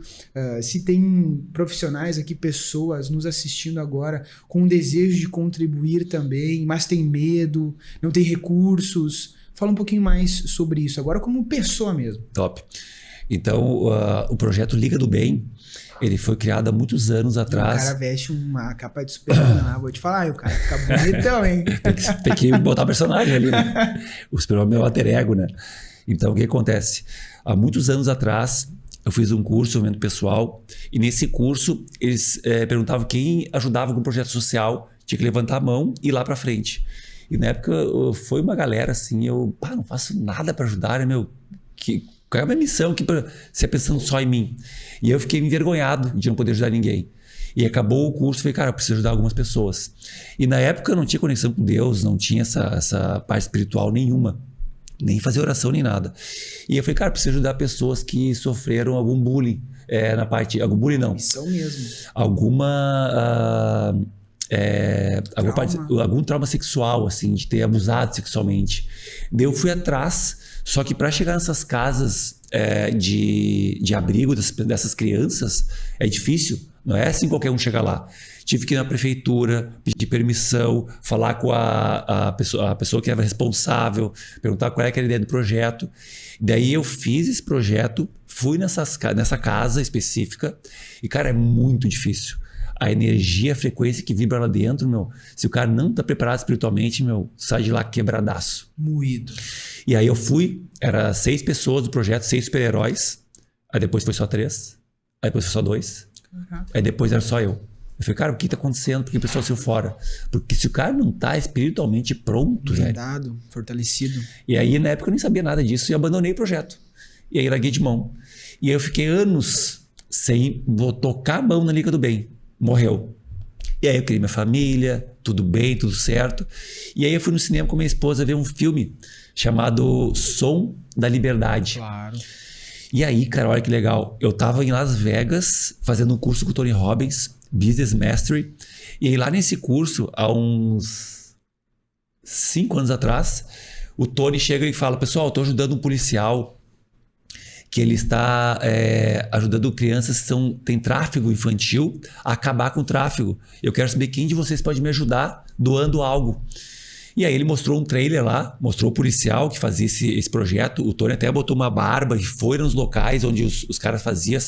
Speaker 1: se tem profissionais aqui, pessoas nos assistindo agora com o desejo de contribuir também, mas tem medo, não tem recursos, fala um pouquinho mais sobre isso, agora como pessoa mesmo.
Speaker 2: Top. Então, o projeto Liga do Bem, ele foi criado há muitos anos atrás.
Speaker 1: O cara veste uma capa de Superman lá, vou te falar, o cara fica bonitão, hein?
Speaker 2: Tem que botar o personagem ali, né? O Superman é meu alter ego, né? Então, o que acontece? Há muitos anos atrás, eu fiz um curso, um evento pessoal, e nesse curso, eles perguntavam quem ajudava com o projeto social, tinha que levantar a mão e ir lá pra frente. E na época, foi uma galera assim, não faço nada pra ajudar, né, meu? Qual é a minha missão aqui para ser pensando só em mim? E eu fiquei envergonhado de não poder ajudar ninguém. E acabou o curso, falei, cara, eu preciso ajudar algumas pessoas. E na época eu não tinha conexão com Deus, não tinha essa parte espiritual nenhuma. Nem fazer oração, nem nada. E eu falei, cara, eu preciso ajudar pessoas que sofreram algum bullying. Algum bullying não.
Speaker 1: Missão mesmo.
Speaker 2: Algum trauma sexual, assim, de ter abusado sexualmente. Daí eu fui atrás. Só que para chegar nessas casas de abrigo dessas crianças é difícil. Não é assim qualquer um chegar lá. Tive que ir na prefeitura, pedir permissão, falar com a pessoa que era responsável, perguntar qual era a ideia do projeto. Daí eu fiz esse projeto, fui nessa casa específica e, cara, é muito difícil. A energia, a frequência que vibra lá dentro, se o cara não tá preparado espiritualmente, sai de lá quebradaço.
Speaker 1: Moído.
Speaker 2: E aí eu fui, era 6 pessoas do projeto, 6 super-heróis. Aí depois foi só 3. Aí depois foi só 2. Caraca. Aí depois era só eu. Eu falei, cara, o que tá acontecendo? Por que o pessoal saiu fora? Porque se o cara não tá espiritualmente pronto,
Speaker 1: blindado, fortalecido.
Speaker 2: E aí, na época, eu nem sabia nada disso e abandonei o projeto. E aí, larguei de mão. E aí, eu fiquei anos sem tocar a mão na Liga do Bem. Morreu. E aí, eu criei minha família, tudo bem, tudo certo. E aí, eu fui no cinema com minha esposa ver um filme chamado Som da Liberdade.
Speaker 1: Claro.
Speaker 2: E aí, cara, olha que legal. Eu tava em Las Vegas fazendo um curso com o Tony Robbins, Business Mastery. E aí, lá nesse curso, há uns 5 anos atrás, o Tony chega e fala, pessoal, eu tô ajudando um policial que ele está ajudando crianças que têm tráfego infantil a acabar com o tráfego. Eu quero saber quem de vocês pode me ajudar doando algo. E aí ele mostrou um trailer lá, mostrou o policial que fazia esse projeto. O Tony até botou uma barba e foi nos locais onde os caras faziam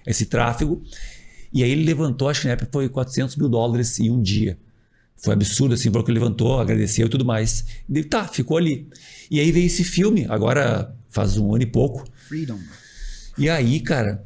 Speaker 2: esse tráfego. E aí ele levantou, acho que na época foi $400 mil em um dia. Foi absurdo, assim, porque ele levantou, agradeceu e tudo mais. E ele, ficou ali. E aí veio esse filme, agora faz 1 ano e pouco.
Speaker 1: Freedom.
Speaker 2: E aí, cara,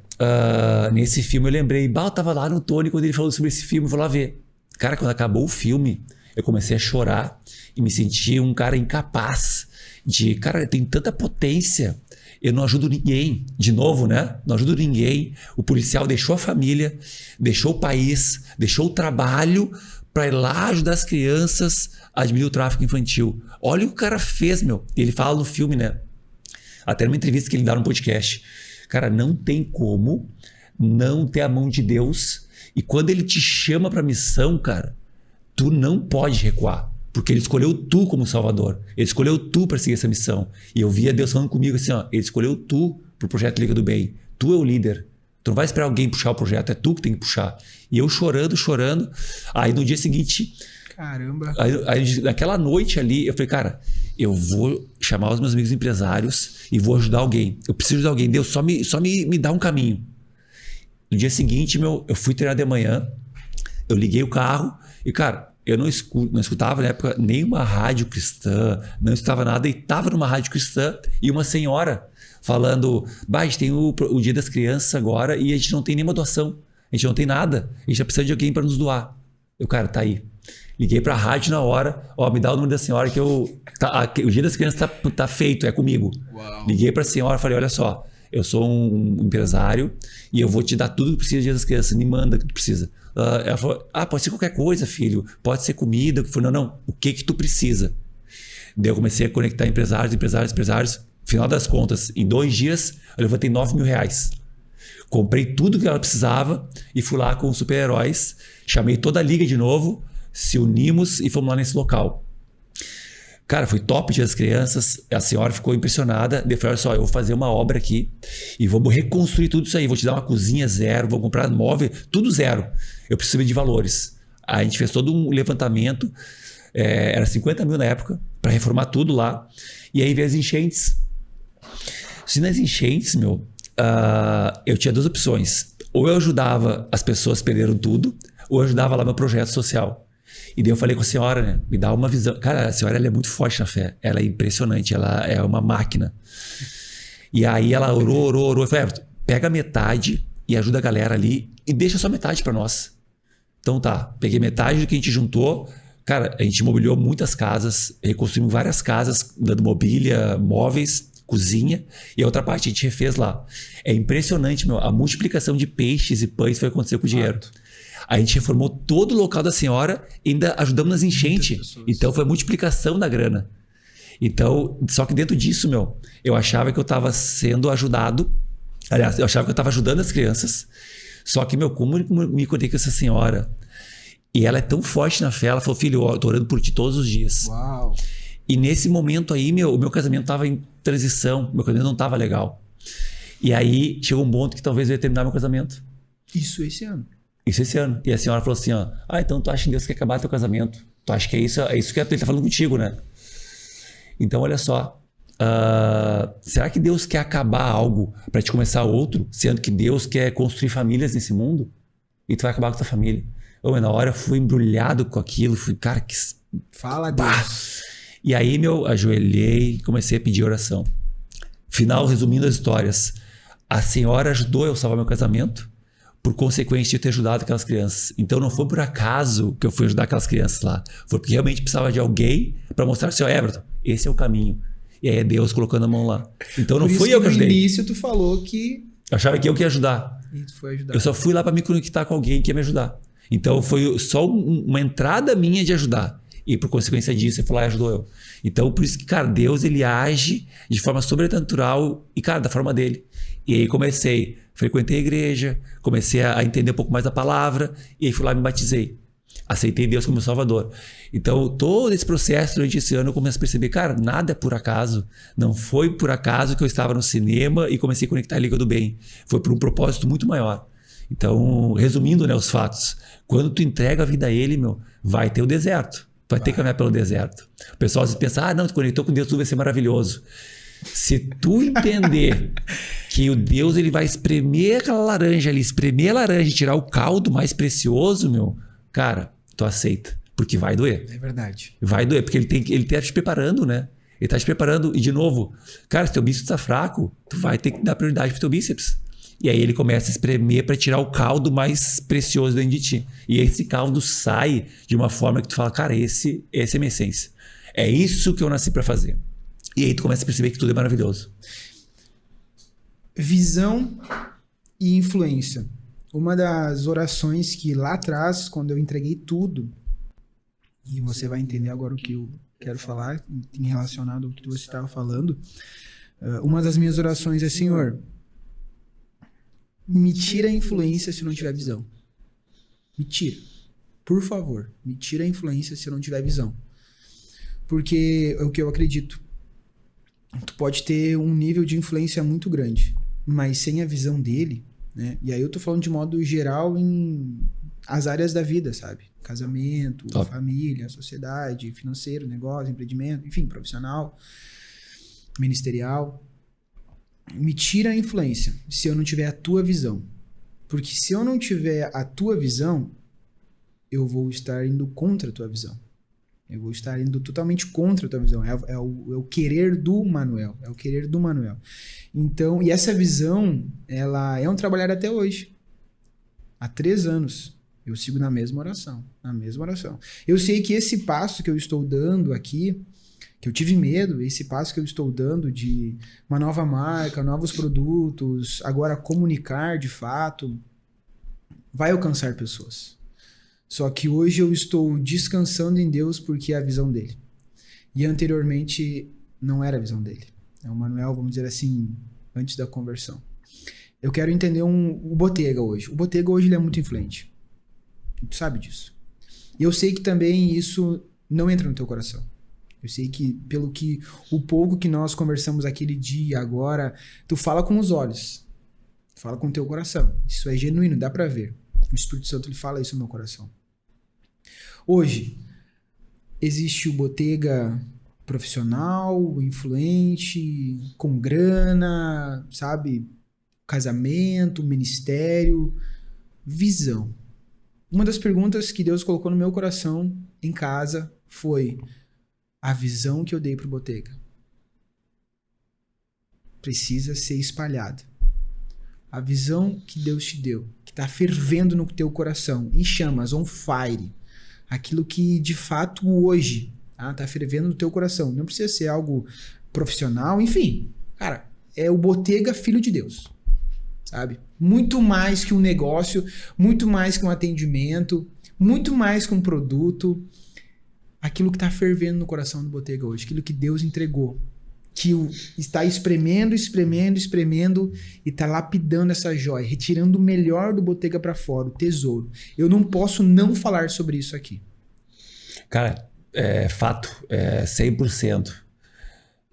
Speaker 2: nesse filme eu lembrei, eu tava lá no Tony quando ele falou sobre esse filme, eu vou lá ver. Cara, quando acabou o filme, eu comecei a chorar e me senti um cara incapaz de, cara, tem tanta potência, eu não ajudo ninguém, de novo, né? Não ajudo ninguém. O policial deixou a família, deixou o país, deixou o trabalho para ir lá ajudar as crianças a diminuir o tráfico infantil. Olha o que o cara fez, meu. Ele fala no filme, né? Até numa entrevista que ele dá no podcast. Cara, não tem como não ter a mão de Deus. E quando ele te chama pra missão, cara, tu não pode recuar. Porque ele escolheu tu como salvador. Ele escolheu tu para seguir essa missão. E eu via Deus falando comigo assim, ó, ele escolheu tu pro projeto Liga do Bem. Tu é o líder. Tu não vai esperar alguém puxar o projeto, é tu que tem que puxar. E eu chorando. Aí no dia seguinte...
Speaker 1: Caramba.
Speaker 2: Aí, naquela noite ali, eu falei, cara, eu vou chamar os meus amigos empresários e vou ajudar alguém. Eu preciso ajudar alguém. Deus, só me dá um caminho. No dia seguinte, eu fui treinar de manhã, eu liguei o carro e, cara, eu não escutava na época nenhuma rádio cristã, não escutava nada, e tava numa rádio cristã e uma senhora falando, a gente tem o Dia das Crianças agora e a gente não tem nenhuma doação, a gente não tem nada, a gente precisa de alguém para nos doar. Eu, cara, tá aí. Liguei pra rádio na hora, me dá o número da senhora que o Dia das Crianças tá feito, é comigo.
Speaker 1: Uau.
Speaker 2: Liguei pra senhora, falei, olha só, eu sou um empresário e eu vou te dar tudo que precisa do Dia das Crianças, me manda o que tu precisa. Ela falou, pode ser qualquer coisa, filho, pode ser comida. Eu falei, não, o que tu precisa? Daí eu comecei a conectar empresários. Final das contas, em 2 dias, eu levantei R$9 mil. Comprei tudo que ela precisava e fui lá com os super-heróis, chamei toda a liga de novo, se unimos e fomos lá nesse local. Cara, foi top Dia das Crianças, a senhora ficou impressionada. Eu falei, olha só, eu vou fazer uma obra aqui e vamos reconstruir tudo isso aí. Vou te dar uma cozinha zero, vou comprar móvel, tudo zero. Eu preciso saber de valores. Aí a gente fez todo um levantamento, era 50 mil na época, para reformar tudo lá. E aí veio as enchentes. Se nas enchentes, eu tinha 2 opções. Ou eu ajudava as pessoas que perderam tudo, ou eu ajudava lá meu projeto social. E daí eu falei com a senhora, né? Me dá uma visão. Cara, a senhora ela é muito forte na fé. Ela é impressionante, ela é uma máquina. E aí ela orou. Eu falei, pega metade e ajuda a galera ali e deixa só metade para nós. Então tá, peguei metade do que a gente juntou. Cara, a gente mobiliou muitas casas, reconstruímos várias casas, dando mobília, móveis, cozinha, e a outra parte a gente refez lá. É impressionante, a multiplicação de peixes e pães foi acontecer com o dinheiro. A gente reformou todo o local da senhora, ainda ajudamos nas enchentes. Então foi a multiplicação da grana. Então, só que dentro disso, eu achava que eu estava sendo ajudado. Aliás, eu achava que eu estava ajudando as crianças. Só que, como me contei com essa senhora, e ela é tão forte na fé, ela falou, filho, eu tô orando por ti todos os dias.
Speaker 1: Uau.
Speaker 2: E nesse momento aí, o meu casamento estava em transição, meu casamento não estava legal. E aí chegou um ponto que talvez eu ia terminar meu casamento.
Speaker 1: Isso esse ano.
Speaker 2: E a senhora falou assim, então tu acha que Deus quer acabar teu casamento? Tu acha que é isso que ele tá falando contigo, né? Então, olha só. Será que Deus quer acabar algo para te começar outro? Sendo que Deus quer construir famílias nesse mundo? E tu vai acabar com a tua família. Na hora eu fui embrulhado com aquilo. Fui, cara, que...
Speaker 1: Fala, Deus.
Speaker 2: E aí, ajoelhei e comecei a pedir oração. Final, resumindo as histórias. A senhora ajudou eu a salvar meu casamento. por consequência de ter ajudado aquelas crianças. Então não foi por acaso que eu fui ajudar aquelas crianças lá. Foi porque realmente precisava de alguém para mostrar assim, ó, Everton, esse é o caminho. E aí é Deus colocando a mão lá. Então não fui eu que ajudei.
Speaker 1: No início tu falou que...
Speaker 2: Eu achava que eu que ia ajudar.
Speaker 1: E tu foi ajudar.
Speaker 2: Eu só fui lá para me conectar com alguém que ia me ajudar. Então foi só uma entrada minha de ajudar. E por consequência disso, ele foi lá e ajudou eu. Então por isso que, cara, Deus ele age de forma sobrenatural e, cara, da forma dele. E aí frequentei a igreja, comecei a entender um pouco mais da palavra e aí fui lá e me batizei. Aceitei Deus como Salvador. Então, todo esse processo durante esse ano eu comecei a perceber, cara, nada é por acaso. Não foi por acaso que eu estava no cinema e comecei a conectar a Liga do Bem. Foi por um propósito muito maior. Então, resumindo, né, os fatos. Quando tu entrega a vida a Ele, vai ter o deserto. Vai ter que caminhar pelo deserto. O pessoal às vezes pensa, não, tu conectou com Deus, tudo vai ser maravilhoso. Se tu entender que o Deus ele vai espremer aquela laranja ali, espremer a laranja e tirar o caldo mais precioso, cara, tu aceita. Porque vai doer.
Speaker 1: É verdade.
Speaker 2: Vai doer, porque ele tá te preparando, né? Ele tá te preparando. E de novo, cara, se teu bíceps tá fraco, tu vai ter que dar prioridade pro teu bíceps. E aí ele começa a espremer para tirar o caldo mais precioso dentro de ti. E esse caldo sai de uma forma que tu fala, cara, essa é a minha essência. É isso que eu nasci para fazer. E aí tu começa a perceber que tudo é maravilhoso.
Speaker 1: Visão e influência. Uma das orações que lá atrás, quando eu entreguei tudo, e você vai entender agora o que eu quero falar, em relacionado ao que você estava falando, uma das minhas orações é, Senhor, me tira a influência se eu não tiver visão. Me tira. Por favor, me tira a influência se eu não tiver visão. Porque é o que eu acredito. Tu pode ter um nível de influência muito grande, mas sem a visão dele, né? E aí eu tô falando de modo geral em as áreas da vida, sabe? Casamento, família, sociedade, financeiro, negócio, empreendimento, enfim, profissional, ministerial. Me tira a influência se eu não tiver a tua visão. Porque se eu não tiver a tua visão, eu vou estar indo contra a tua visão. Eu vou estar indo totalmente contra a tua visão. É o querer do Manuel. É o querer do Manuel. Então, e essa visão, ela é um trabalhar até hoje. Há 3 anos, eu sigo na mesma oração. Na mesma oração. Eu sei que esse passo que eu estou dando aqui, que eu tive medo, esse passo que eu estou dando de uma nova marca, novos produtos, agora comunicar de fato, vai alcançar pessoas. Só que hoje eu estou descansando em Deus porque é a visão dele. E anteriormente não era a visão dele. É o Manuel, vamos dizer assim, antes da conversão. Eu quero entender o Bottega hoje. O Bottega hoje ele é muito influente. Tu sabe disso. E eu sei que também isso não entra no teu coração. Eu sei que o pouco que nós conversamos aquele dia, agora, tu fala com os olhos. Tu fala com o teu coração. Isso é genuíno, dá pra ver. O Espírito Santo ele fala isso no meu coração. Hoje, existe o Bottega profissional, influente, com grana, sabe? Casamento, ministério, visão. Uma das perguntas que Deus colocou no meu coração em casa foi a visão que eu dei pro Bottega. Precisa ser espalhada. A visão que Deus te deu, que está fervendo no teu coração, em chamas, on fire. Aquilo que de fato hoje tá fervendo no teu coração. Não precisa ser algo profissional, enfim. Cara, é o Bottega filho de Deus. Sabe? Muito mais que um negócio, muito mais que um atendimento, muito mais que um produto. Aquilo que está fervendo no coração do Bottega hoje, aquilo que Deus entregou, que está espremendo e está lapidando essa joia, retirando o melhor do Bottega para fora, o tesouro. Eu não posso não falar sobre isso aqui.
Speaker 2: Cara, é fato, 100%.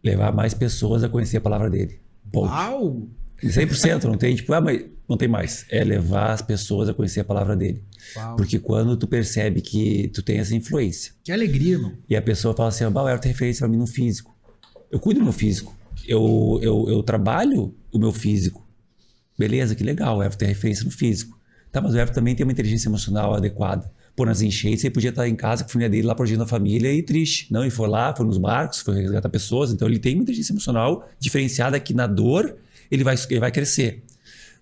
Speaker 2: Levar mais pessoas a conhecer a palavra dele. Ponto.
Speaker 1: Uau!
Speaker 2: 100%, não tem tipo, mas não tem mais. É levar as pessoas a conhecer a palavra dele.
Speaker 1: Uau.
Speaker 2: Porque quando tu percebe que tu tem essa influência.
Speaker 1: Que alegria, irmão.
Speaker 2: E a pessoa fala assim, o Everton tem referência pra mim no físico. Eu cuido do meu físico. Eu trabalho o meu físico. Beleza, que legal, o Everton tem referência no físico. Tá, mas o Everton também tem uma inteligência emocional adequada. Pô, nas enchentes ele podia estar em casa com a família dele, lá protegendo a família e triste. Não, ele foi lá, foi nos barcos, foi resgatar pessoas. Então ele tem uma inteligência emocional diferenciada que na dor ele vai crescer.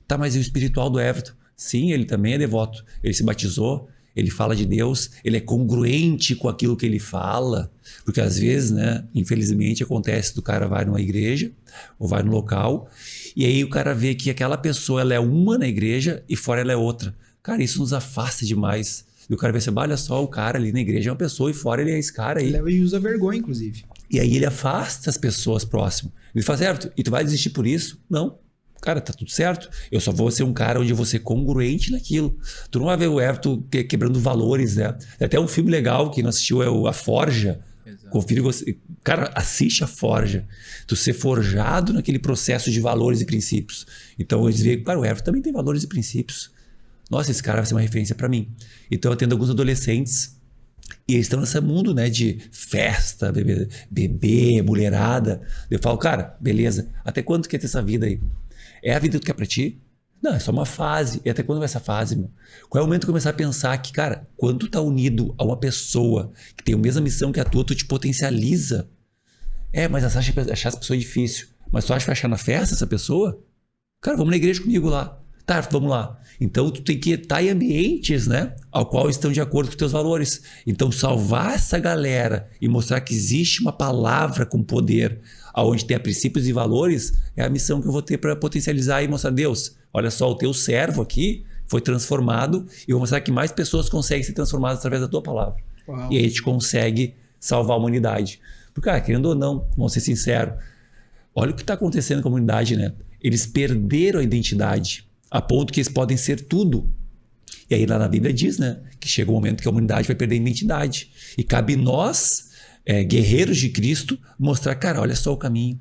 Speaker 2: Tá, mas e o espiritual do Everton? Sim, ele também é devoto. Ele se batizou, ele fala de Deus, ele é congruente com aquilo que ele fala. Porque às vezes, né, infelizmente acontece do cara vai numa igreja ou vai no local e aí o cara vê que aquela pessoa ela é uma na igreja e fora ela é outra. Cara, isso nos afasta demais. E o cara vê assim, olha só, o cara ali na igreja é uma pessoa e fora ele é esse cara aí.
Speaker 1: Ele leva e usa vergonha, inclusive.
Speaker 2: E aí ele afasta as pessoas próximas. Ele fala, certo, e tu vai desistir por isso? Não. Cara, tá tudo certo. Eu só vou ser um cara onde eu vou ser congruente naquilo. Tu não vai ver o Everton quebrando valores, né? Tem até um filme legal, quem não assistiu é A Forja. Exato. Confira você. Cara, assiste A Forja. Tu ser forjado naquele processo de valores e princípios. Então eles veem, cara, o Everton também tem valores e princípios. Nossa, esse cara vai ser uma referência para mim. Então eu atendo alguns adolescentes e eles estão nesse mundo, né, de festa, bebê, mulherada. Eu falo, cara, beleza, até quando tu quer ter essa vida aí? É a vida que tu quer pra ti? Não, é só uma fase. E até quando vai essa fase, meu? Qual é o momento de começar a pensar que, cara, quando tu tá unido a uma pessoa que tem a mesma missão que a tua, tu te potencializa. Mas achar essa pessoa é difícil. Mas tu acha que vai achar na festa essa pessoa? Cara, vamos na igreja comigo lá. Tá, vamos lá. Então tu tem que estar em ambientes, né, ao qual estão de acordo com os teus valores. Então salvar essa galera e mostrar que existe uma palavra com poder, aonde tem princípios e valores, é a missão que eu vou ter para potencializar e mostrar, Deus, olha só, o teu servo aqui foi transformado e eu vou mostrar que mais pessoas conseguem ser transformadas através da tua palavra. Uau. E aí a gente consegue salvar a humanidade. Porque, cara, querendo ou não, vamos ser sinceros, olha o que está acontecendo com a humanidade, né? Eles perderam a identidade a ponto que eles podem ser tudo. E aí lá na Bíblia diz, né, que chega um momento que a humanidade vai perder a identidade. E cabe nós, guerreiros de Cristo, mostrar, cara, olha só o caminho.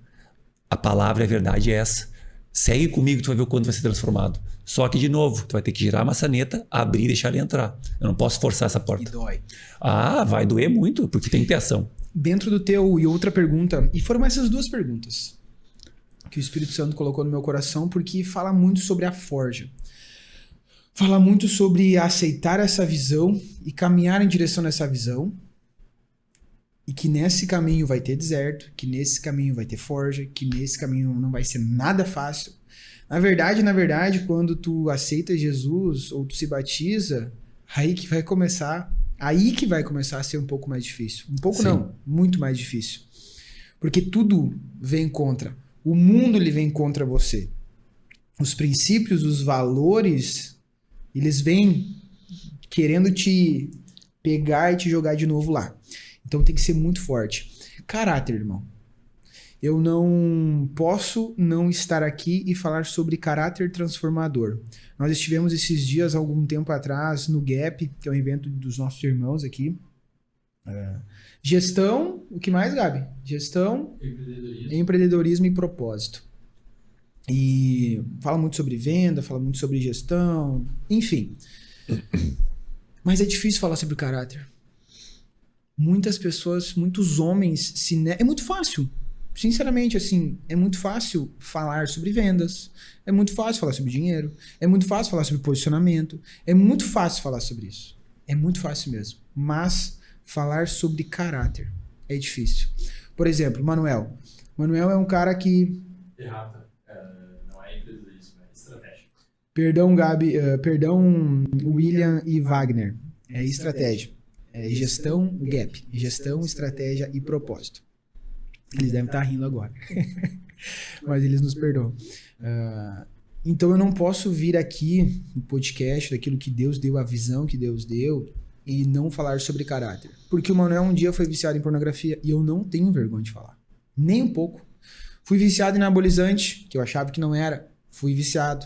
Speaker 2: A palavra e a verdade é essa. Segue comigo, tu vai ver o quanto vai ser transformado. Só que, de novo, tu vai ter que girar a maçaneta, abrir e deixar ele entrar. Eu não posso forçar essa porta.
Speaker 1: E dói.
Speaker 2: Vai doer muito, porque tem que ter ação.
Speaker 1: Dentro do teu, e outra pergunta, e foram essas duas perguntas que o Espírito Santo colocou no meu coração, porque fala muito sobre a forja. Fala muito sobre aceitar essa visão e caminhar em direção nessa visão. E que nesse caminho vai ter deserto, que nesse caminho vai ter forja, que nesse caminho não vai ser nada fácil. Na verdade, quando tu aceita Jesus ou tu se batiza, aí que vai começar a ser um pouco mais difícil. Um pouco. Sim. Não, muito mais difícil. Porque tudo vem contra. O mundo ele vem contra você. Os princípios, os valores, eles vêm querendo te pegar e te jogar de novo lá. Então tem que ser muito forte. Caráter, irmão. Eu não posso não estar aqui e falar sobre caráter transformador. Nós estivemos esses dias, algum tempo atrás, no Gap, que é um evento dos nossos irmãos aqui. Gestão, o que mais, Gabi? Gestão, empreendedorismo e propósito. E fala muito sobre venda, fala muito sobre gestão, enfim. Mas é difícil falar sobre caráter. Muitas pessoas, muitos homens é muito fácil. Sinceramente, assim, é muito fácil falar sobre vendas, é muito fácil falar sobre dinheiro, é muito fácil falar sobre posicionamento, é muito fácil falar sobre isso. É muito fácil mesmo. Mas falar sobre caráter é difícil. Por exemplo, Manuel. Manuel é um cara que...
Speaker 3: Errata. Não é empreendedorismo, é estratégia.
Speaker 1: Perdão, Gabi. Perdão, William e Wagner. É estratégia. É gestão, Gap. Gestão, estratégia e propósito. Eles devem estar rindo agora. Mas eles nos perdoam. Então eu não posso vir aqui no podcast daquilo que Deus deu, a visão que Deus deu, e não falar sobre caráter. Porque o Manuel um dia foi viciado em pornografia e eu não tenho vergonha de falar. Nem um pouco. Fui viciado em anabolizante, que eu achava que não era. Fui viciado.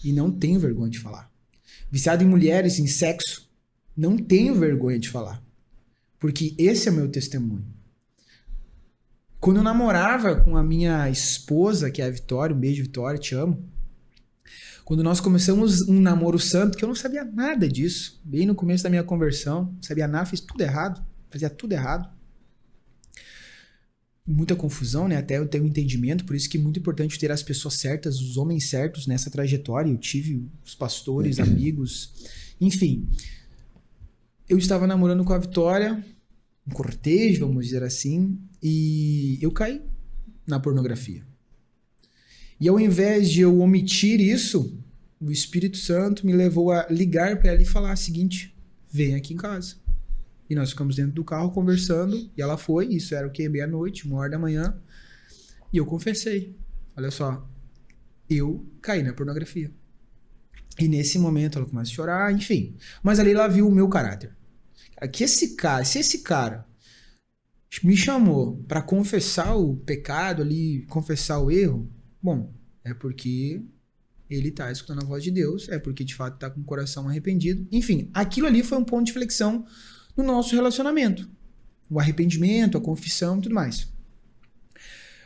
Speaker 1: E não tenho vergonha de falar. Viciado em mulheres, em sexo. Não tenho vergonha de falar. Porque esse é o meu testemunho. Quando eu namorava com a minha esposa, que é a Vitória, um beijo, Vitória, te amo. Quando nós começamos um namoro santo, que eu não sabia nada disso, bem no começo da minha conversão, não sabia nada, fiz tudo errado, fazia tudo errado. Muita confusão, né? Até eu ter um entendimento, por isso que é muito importante ter as pessoas certas, os homens certos nessa trajetória. Eu tive os pastores, amigos, enfim. Eu estava namorando com a Vitória, um cortejo, vamos dizer assim, e eu caí na pornografia. E ao invés de eu omitir isso, o Espírito Santo me levou a ligar para ela e falar o seguinte: vem aqui em casa. E nós ficamos dentro do carro conversando, e ela foi, isso era o quê? Meia-noite, 1h da manhã, e eu confessei. Olha só, eu caí na pornografia. E nesse momento ela começa a chorar, enfim. Mas ali ela viu o meu caráter. Se esse cara me chamou para confessar o pecado ali, confessar o erro, bom, é porque ele tá escutando a voz de Deus, é porque de fato tá com o coração arrependido. Enfim, aquilo ali foi um ponto de flexão no nosso relacionamento. O arrependimento, a confissão e tudo mais.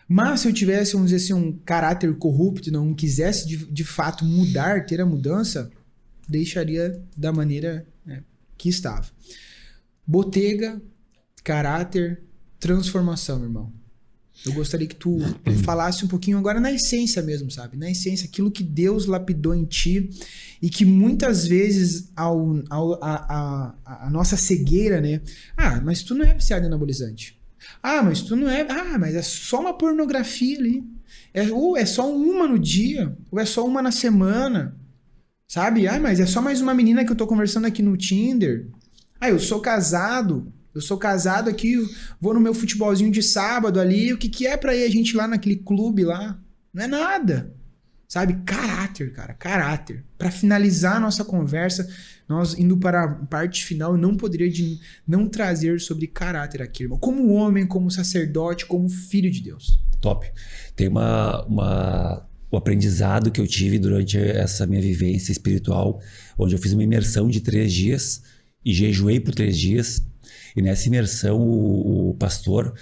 Speaker 1: Mas se eu tivesse, vamos dizer assim, um caráter corrupto e não quisesse de fato mudar, ter a mudança, deixaria da maneira, né, que estava. Botega, caráter, transformação, irmão. Eu gostaria que tu falasse um pouquinho agora na essência mesmo, sabe? Na essência, aquilo que Deus lapidou em ti e que muitas vezes a nossa cegueira, né? Ah, mas tu não é viciado em anabolizante. Ah, mas tu não é... Ah, mas é só uma pornografia ali. Ou é só uma no dia, ou é só uma na semana, sabe? Ah, mas é só mais uma menina que eu tô conversando aqui no Tinder. Ah, eu sou casado aqui, vou no meu futebolzinho de sábado ali, o que é pra ir a gente lá naquele clube lá? Não é nada, sabe? Caráter, cara, caráter. Pra finalizar a nossa conversa, nós indo para a parte final, eu não poderia não trazer sobre caráter aqui, irmão. Como homem, como sacerdote, como filho de Deus.
Speaker 2: Top. Tem o aprendizado que eu tive durante essa minha vivência espiritual, onde eu fiz uma imersão de 3 dias e jejuei por 3 dias. E nessa imersão, o pastor,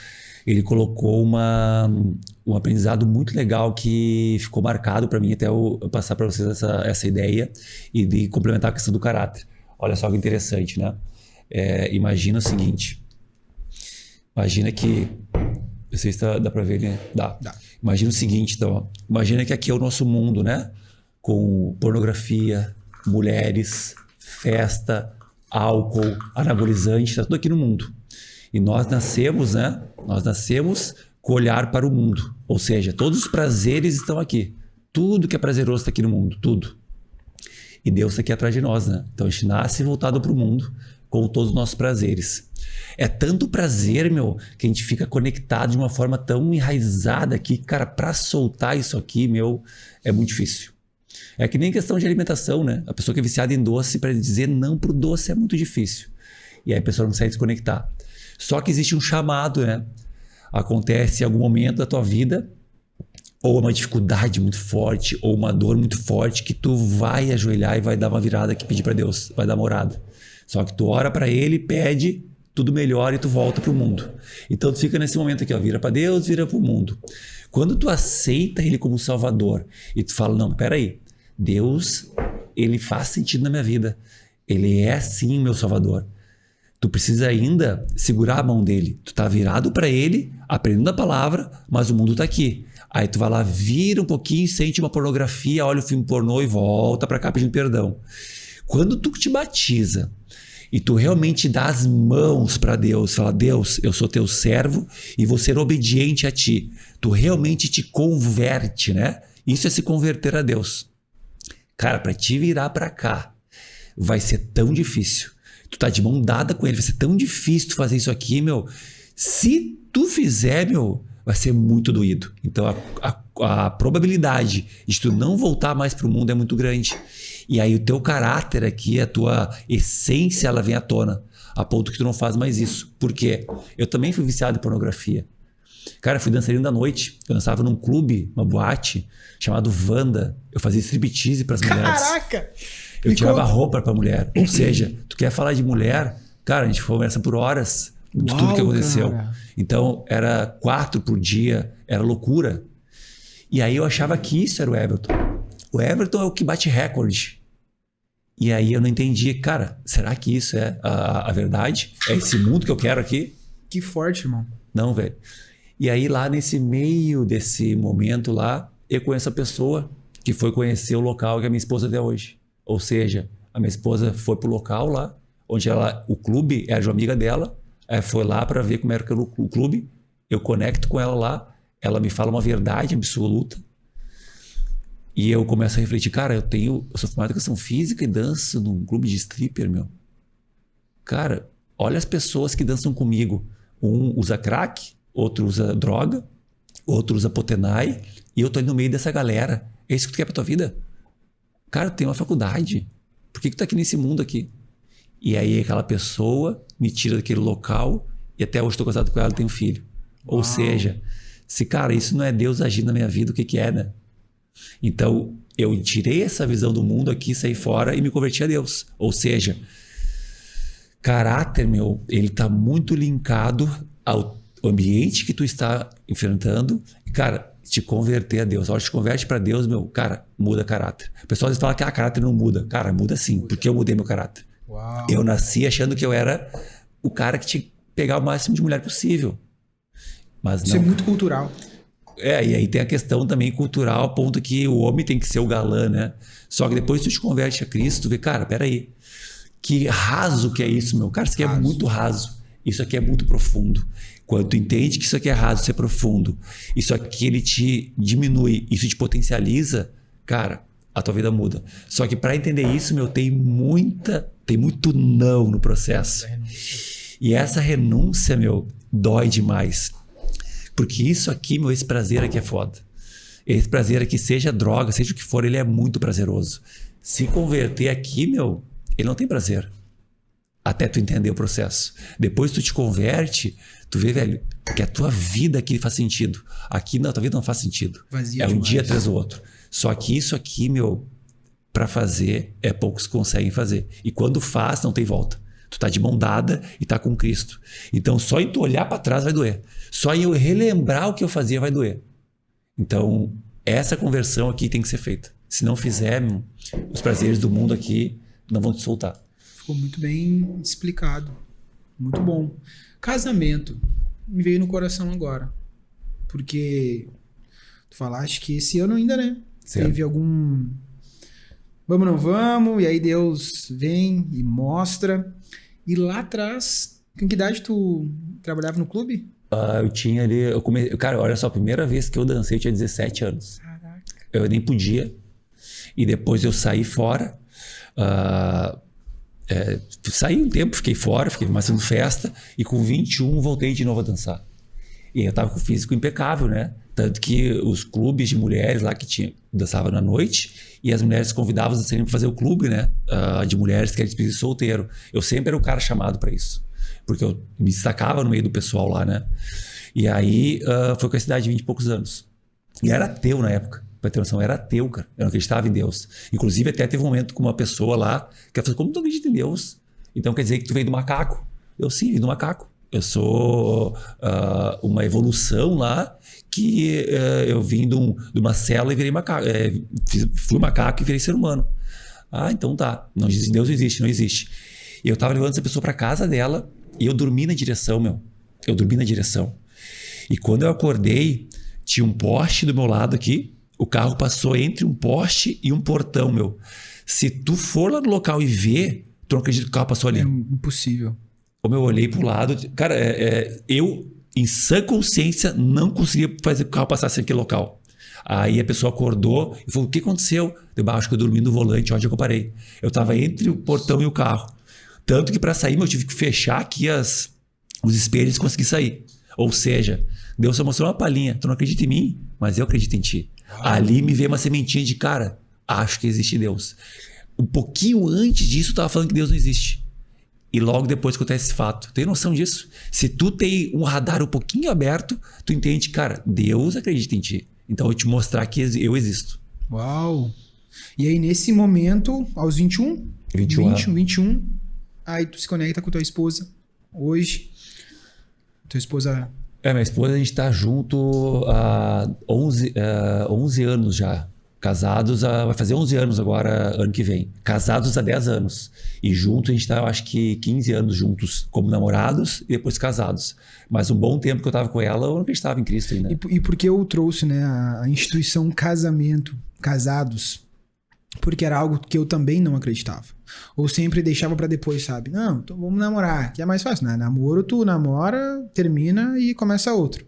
Speaker 2: ele colocou um aprendizado muito legal que ficou marcado para mim, até eu passar para vocês essa ideia e de complementar a questão do caráter. Olha só que interessante, né? Imagina o seguinte. Imagina que... Não sei se dá para ver, né? Dá. Imagina o seguinte, então. Ó, imagina que aqui é o nosso mundo, né? Com pornografia, mulheres, festa... álcool, anabolizante, está tudo aqui no mundo. E nós nascemos, né? Nós nascemos com olhar para o mundo. Ou seja, todos os prazeres estão aqui. Tudo que é prazeroso está aqui no mundo, tudo. E Deus está aqui atrás de nós, né? Então a gente nasce voltado para o mundo com todos os nossos prazeres. É tanto prazer, meu, que a gente fica conectado de uma forma tão enraizada que, cara, para soltar isso aqui, meu, é muito difícil. É que nem questão de alimentação, né? A pessoa que é viciada em doce, para dizer não pro doce é muito difícil. E aí a pessoa não consegue desconectar. Só que existe um chamado, né? Acontece em algum momento da tua vida, ou uma dificuldade muito forte, ou uma dor muito forte, que tu vai ajoelhar e vai dar uma virada que pedir para Deus, vai dar uma orada. Só que tu ora para Ele, pede tudo melhor e tu volta pro mundo. Então tu fica nesse momento aqui, ó, vira para Deus, vira pro mundo. Quando tu aceita Ele como Salvador e tu fala, não, peraí, Deus, Ele faz sentido na minha vida. Ele é sim meu Salvador. Tu precisa ainda segurar a mão dele. Tu tá virado para Ele, aprendendo a palavra, mas o mundo tá aqui. Aí tu vai lá, vira um pouquinho, sente uma pornografia, olha o filme pornô e volta para cá pedindo perdão. Quando tu te batiza e tu realmente dá as mãos para Deus, fala, Deus, eu sou teu servo e vou ser obediente a ti. Tu realmente te converte, né? Isso é se converter a Deus. Cara, para te virar para cá, vai ser tão difícil. Tu tá de mão dada com Ele, vai ser tão difícil tu fazer isso aqui, meu. Se tu fizer, meu, vai ser muito doído. Então a probabilidade de tu não voltar mais pro mundo é muito grande. E aí o teu caráter aqui, a tua essência, ela vem à tona. A ponto que tu não faz mais isso. Por quê? Eu também fui viciado em pornografia. Cara, fui dançarino da noite. Eu dançava num clube, uma boate, chamado Wanda. Eu fazia striptease pras mulheres.
Speaker 1: Caraca!
Speaker 2: Eu tirava roupa pra mulher. Ou seja, tu quer falar de mulher? Cara, a gente conversa por horas de tudo que aconteceu. Cara. Então, era 4 por dia. Era loucura. E aí eu achava que isso era o Everton. O Everton é o que bate recorde. E aí eu não entendi. Cara, será que isso é a verdade? É esse mundo que eu quero aqui?
Speaker 1: Que forte, irmão.
Speaker 2: Não, velho. E aí lá nesse meio desse momento lá, eu conheço a pessoa que foi conhecer o local que é a minha esposa até hoje. Ou seja, a minha esposa foi pro local lá, onde o clube era de uma amiga dela, foi lá para ver como era o clube, eu conecto com ela lá, ela me fala uma verdade absoluta. E eu começo a refletir, cara, eu sou formado em educação física e danço num clube de stripper, meu. Cara, olha as pessoas que dançam comigo. Um usa crack, outro usa droga, outro usa Potenai, e eu tô ali no meio dessa galera. É isso que tu quer pra tua vida? Cara, tu tem uma faculdade. Por que tu tá aqui nesse mundo aqui? E aí aquela pessoa me tira daquele local e até hoje tô casado com ela e tenho um filho.
Speaker 1: Uau.
Speaker 2: Ou seja, se, cara, isso não é Deus agindo na minha vida, o que que é, né? Então, eu tirei essa visão do mundo aqui, saí fora e me converti a Deus. Ou seja, caráter, meu, ele tá muito linkado ao ambiente que tu está enfrentando. E, cara, te converter a Deus. A hora que te converte para Deus, meu, cara, muda caráter. O pessoal às vezes fala que caráter não muda. Cara, muda sim, porque eu mudei meu caráter.
Speaker 1: Uau.
Speaker 2: Eu nasci achando que eu era o cara que tinha que pegar o máximo de mulher possível. Mas não.
Speaker 1: Isso é muito cultural.
Speaker 2: E aí tem a questão também cultural, a ponto que o homem tem que ser o galã, né? Só que depois tu te converte a Cristo, tu vê, cara, peraí, que raso que é isso, meu? Cara, isso aqui é muito raso. Isso aqui é muito profundo. Quando tu entende que isso aqui é raso, isso é profundo, isso aqui ele te diminui, isso te potencializa, cara, a tua vida muda. Só que para entender isso, meu, tem muito não no processo. E essa renúncia, meu, dói demais. Porque isso aqui, meu, esse prazer aqui é foda. Esse prazer aqui, seja droga, seja o que for, ele é muito prazeroso. Se converter aqui, meu, ele não tem prazer. Até tu entender o processo. Depois tu te converte, tu vê, velho, que a tua vida aqui faz sentido. Aqui na tua vida não faz sentido.
Speaker 1: Vazia
Speaker 2: é um
Speaker 1: demais.
Speaker 2: dia atrás do outro. Só que isso aqui, meu, pra fazer, poucos conseguem fazer. E quando faz, não tem volta. Tu tá de mão dada e tá com Cristo. Então, só em tu olhar para trás vai doer. Só em eu relembrar o que eu fazia vai doer. Então, essa conversão aqui tem que ser feita. Se não fizer, os prazeres do mundo aqui não vão te soltar.
Speaker 1: Ficou muito bem explicado. Muito bom. Casamento. Me veio no coração agora. Porque tu falaste que esse ano ainda, né?
Speaker 2: Certo.
Speaker 1: Teve algum... Vamos, não vamos. E aí Deus vem e mostra. E lá atrás, com que idade tu trabalhava no clube?
Speaker 2: Eu tinha ali... Cara, olha só, a primeira vez que eu dancei eu tinha 17 anos.
Speaker 1: Caraca.
Speaker 2: Eu nem podia. E depois eu saí fora. Saí um tempo, fiquei fora, fiquei fazendo festa. E com 21 voltei de novo a dançar. E eu tava com o físico impecável, né? Tanto que os clubes de mulheres lá que dançavam na noite... E as mulheres convidavam as dançarinas para fazer o clube, né? De mulheres que era despedido solteiro. Eu sempre era o cara chamado para isso. Porque eu me destacava no meio do pessoal lá, né? E aí foi com essa idade de 20 e poucos anos. E era ateu na época. Pra ter noção, era ateu, cara. Eu não acreditava em Deus. Inclusive, até teve um momento com uma pessoa lá que ela falou: como tu acredita em Deus? Então quer dizer que tu veio do macaco? Eu sim, vim do macaco. Eu sou uma evolução lá que eu vim de uma célula e virei macaco. Fui macaco e virei ser humano. Ah, então tá. Não, Deus não existe. E eu tava levando essa pessoa pra casa dela e eu dormi na direção, meu. Eu dormi na direção. E quando eu acordei, tinha um poste do meu lado aqui. O carro passou entre um poste e um portão, meu. Se tu for lá no local e ver, tu não acredita que o carro passou ali.
Speaker 1: É impossível.
Speaker 2: Como eu olhei pro lado, cara, eu, em sã consciência, não conseguia fazer que o carro passasse naquele local. Aí a pessoa acordou e falou: o que aconteceu? Eu acho que eu dormi no volante, onde eu parei. Eu tava entre o portão e o carro. Tanto que para sair, eu tive que fechar aqui os espelhos e conseguir sair. Ou seja, Deus só mostrou uma palhinha. Tu não acredita em mim, mas eu acredito em ti. Ali me veio uma sementinha de, cara, acho que existe Deus. Um pouquinho antes disso, eu tava falando que Deus não existe. E logo depois acontece esse fato. Tem noção disso? Se tu tem um radar um pouquinho aberto, tu entende, cara, Deus acredita em ti. Então eu vou te mostrar que eu existo.
Speaker 1: Uau! E aí nesse momento, aos 21? 21. Aí tu se conecta com tua esposa hoje. Tua esposa...
Speaker 2: Minha esposa, a gente tá junto há 11 anos já. Casados, vai fazer 11 anos agora, ano que vem. Casados há 10 anos. E juntos a gente tá, eu acho que 15 anos juntos, como namorados e depois casados. Mas um bom tempo que eu tava com ela, eu não acreditava em Cristo ainda.
Speaker 1: E por que eu trouxe, né, a instituição casamento, casados? Porque era algo que eu também não acreditava. Ou sempre deixava pra depois, sabe? Não, então vamos namorar, que é mais fácil, né? Namoro, tu namora, termina e começa outro.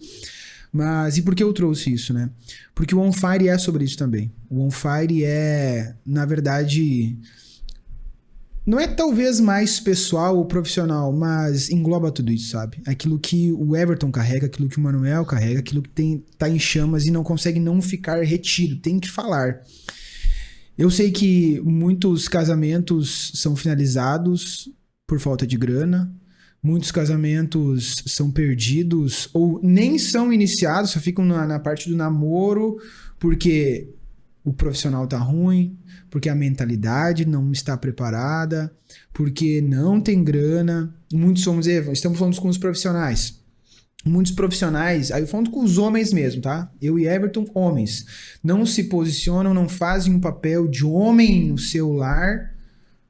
Speaker 1: Mas e por que eu trouxe isso, né? Porque o On Fire é sobre isso também. O On Fire é, na verdade, não é talvez mais pessoal ou profissional, mas engloba tudo isso, sabe? Aquilo que o Everton carrega, aquilo que o Manuel carrega, aquilo que tá em chamas e não consegue não ficar retido, tem que falar. Eu sei que muitos casamentos são finalizados por falta de grana, muitos casamentos são perdidos ou nem são iniciados, só ficam na parte do namoro porque o profissional tá ruim, porque a mentalidade não está preparada, porque não tem grana. Muitos estamos falando com os profissionais. Muitos profissionais, aí eu falando com os homens mesmo, tá? Eu e Everton, homens, não se posicionam, não fazem um papel de homem no seu lar,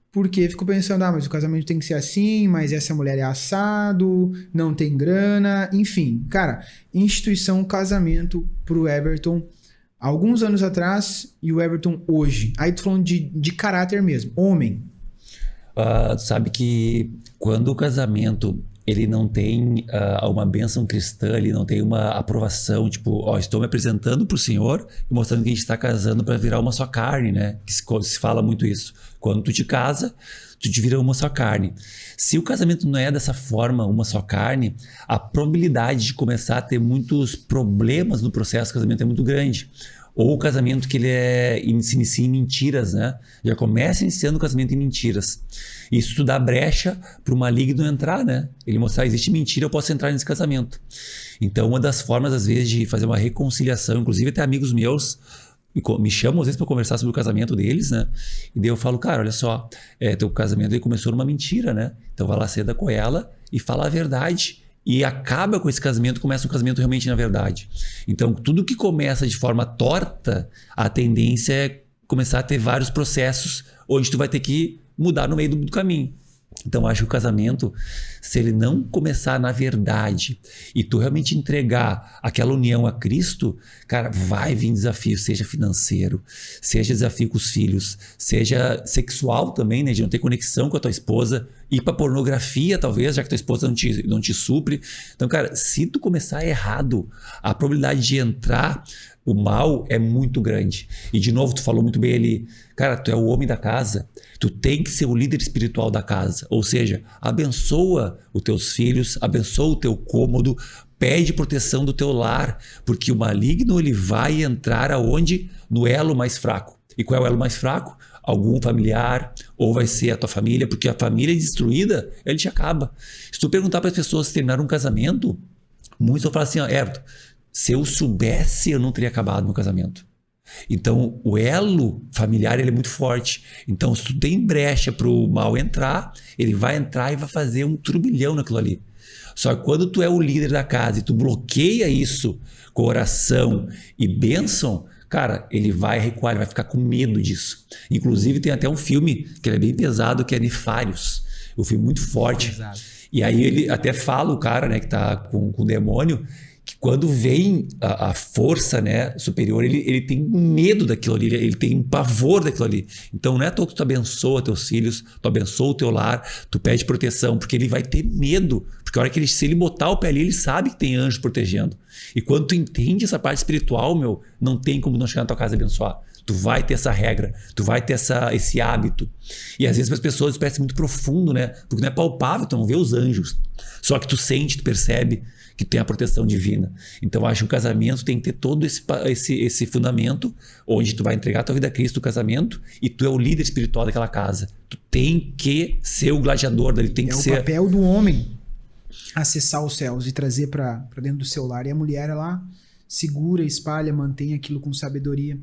Speaker 1: porque ficam pensando, mas o casamento tem que ser assim, mas essa mulher é assado, não tem grana, enfim. Cara, instituição casamento pro Everton alguns anos atrás e o Everton hoje. Aí tô falando de caráter mesmo, homem.
Speaker 2: Sabe que quando o casamento ele não tem uma bênção cristã, ele não tem uma aprovação, tipo, estou me apresentando para o Senhor e mostrando que a gente está casando para virar uma só carne, né? Que se fala muito isso. Quando tu te casa, tu te vira uma só carne. Se o casamento não é dessa forma, uma só carne, a probabilidade de começar a ter muitos problemas no processo do casamento é muito grande. Ou o casamento que ele se inicia em mentiras, né? Já começa iniciando o casamento em mentiras. Isso dá brecha para o maligno entrar, né? Ele mostrar, existe mentira, eu posso entrar nesse casamento. Então, uma das formas, às vezes, de fazer uma reconciliação, inclusive até amigos meus me chamam, às vezes, para conversar sobre o casamento deles, né? E daí eu falo, cara, olha só, teu casamento ele começou numa mentira, né? Então vai lá, senta com ela e fala a verdade. E acaba com esse casamento, começa um casamento realmente na verdade. Então, tudo que começa de forma torta, a tendência é começar a ter vários processos onde tu vai ter que mudar no meio do caminho. Então, acho que o casamento, se ele não começar na verdade e tu realmente entregar aquela união a Cristo, cara, vai vir desafio, seja financeiro, seja desafio com os filhos, seja sexual também, né, de não ter conexão com a tua esposa, ir pra pornografia talvez, já que tua esposa não te supre. Então, cara, se tu começar errado, a probabilidade de entrar o mal é muito grande. E de novo, tu falou muito bem ali, cara, tu é o homem da casa, tu tem que ser o líder espiritual da casa, ou seja, abençoa os teus filhos, abençoa o teu cômodo, pede proteção do teu lar, porque o maligno ele vai entrar aonde? No elo mais fraco. E qual é o elo mais fraco? Algum familiar, ou vai ser a tua família, porque a família destruída, ele te acaba. Se tu perguntar para as pessoas se terminaram um casamento, muitos vão falar assim, Everton, se eu soubesse, eu não teria acabado meu casamento. Então, o elo familiar ele é muito forte. Então, se tu tem brecha para o mal entrar, ele vai entrar e vai fazer um turbilhão naquilo ali. Só que quando tu é o líder da casa e tu bloqueia isso com oração e bênção, cara, ele vai recuar, ele vai ficar com medo disso. Inclusive, tem até um filme que é bem pesado, que é Nefários. Um filme muito forte. Exato. E aí ele até fala, o cara, né, que tá com o demônio, que quando vem a força, né, superior, ele tem medo daquilo ali, ele tem um pavor daquilo ali. Então não é à toa que tu abençoa teus filhos, tu abençoa o teu lar, tu pede proteção, porque ele vai ter medo. Porque a hora que se ele botar o pé ali, ele sabe que tem anjo protegendo. E quando tu entende essa parte espiritual, não tem como não chegar na tua casa e abençoar. Tu vai ter essa regra, tu vai ter esse hábito. E às vezes para as pessoas isso parece muito profundo, né? Porque não é palpável, tu não vê os anjos. Só que tu sente, tu percebe que tem a proteção divina. Então eu acho que o casamento tem que ter todo esse fundamento, onde tu vai entregar a tua vida a Cristo no casamento e tu é o líder espiritual daquela casa. Tu tem que ser o gladiador dele, tem que ser...
Speaker 1: É o papel do homem acessar os céus e trazer para dentro do seu lar. E a mulher, ela segura, espalha, mantém aquilo com sabedoria.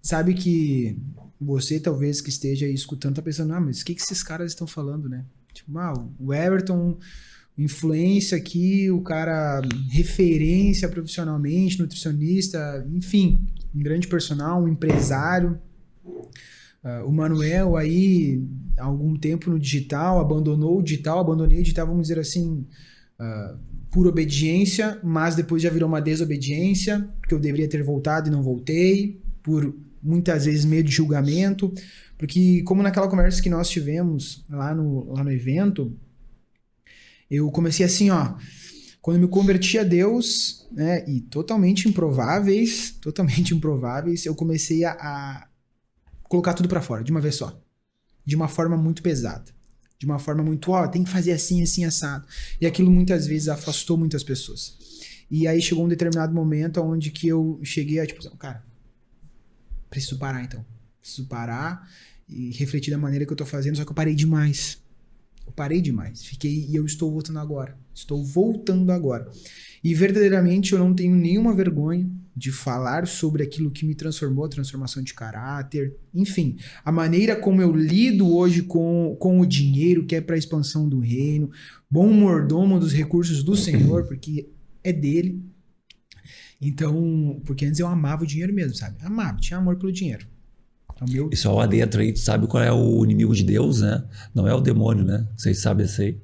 Speaker 1: Sabe que você talvez que esteja aí escutando tá pensando, mas o que esses caras estão falando, né? Tipo, o Everton... influência aqui, o cara referência profissionalmente, nutricionista, enfim, um grande personal, um empresário. O Manuel aí, há algum tempo no digital, abandonei o digital, vamos dizer assim, por obediência, mas depois já virou uma desobediência, porque eu deveria ter voltado e não voltei, por muitas vezes medo de julgamento, porque como naquela conversa que nós tivemos lá no evento, eu comecei assim, Quando eu me converti a Deus, né, e totalmente improváveis, eu comecei a colocar tudo pra fora, de uma vez só. De uma forma muito pesada. De uma forma muito, tem que fazer assim, assim, assado. E aquilo muitas vezes afastou muitas pessoas. E aí chegou um determinado momento onde que eu cheguei a, tipo, cara, preciso parar então. Preciso parar e refletir da maneira que eu tô fazendo, só que eu parei demais. E eu estou voltando agora. E verdadeiramente eu não tenho nenhuma vergonha de falar sobre aquilo que me transformou, a transformação de caráter, enfim, a maneira como eu lido hoje com o dinheiro, que é para a expansão do reino, bom mordomo dos recursos do Senhor, porque é dele. Então, porque antes eu amava o dinheiro mesmo, sabe? Tinha amor pelo dinheiro.
Speaker 2: E só lá dentro aí, tu sabe qual é o inimigo de Deus, né? Não é o demônio, né? Vocês sabem isso aí.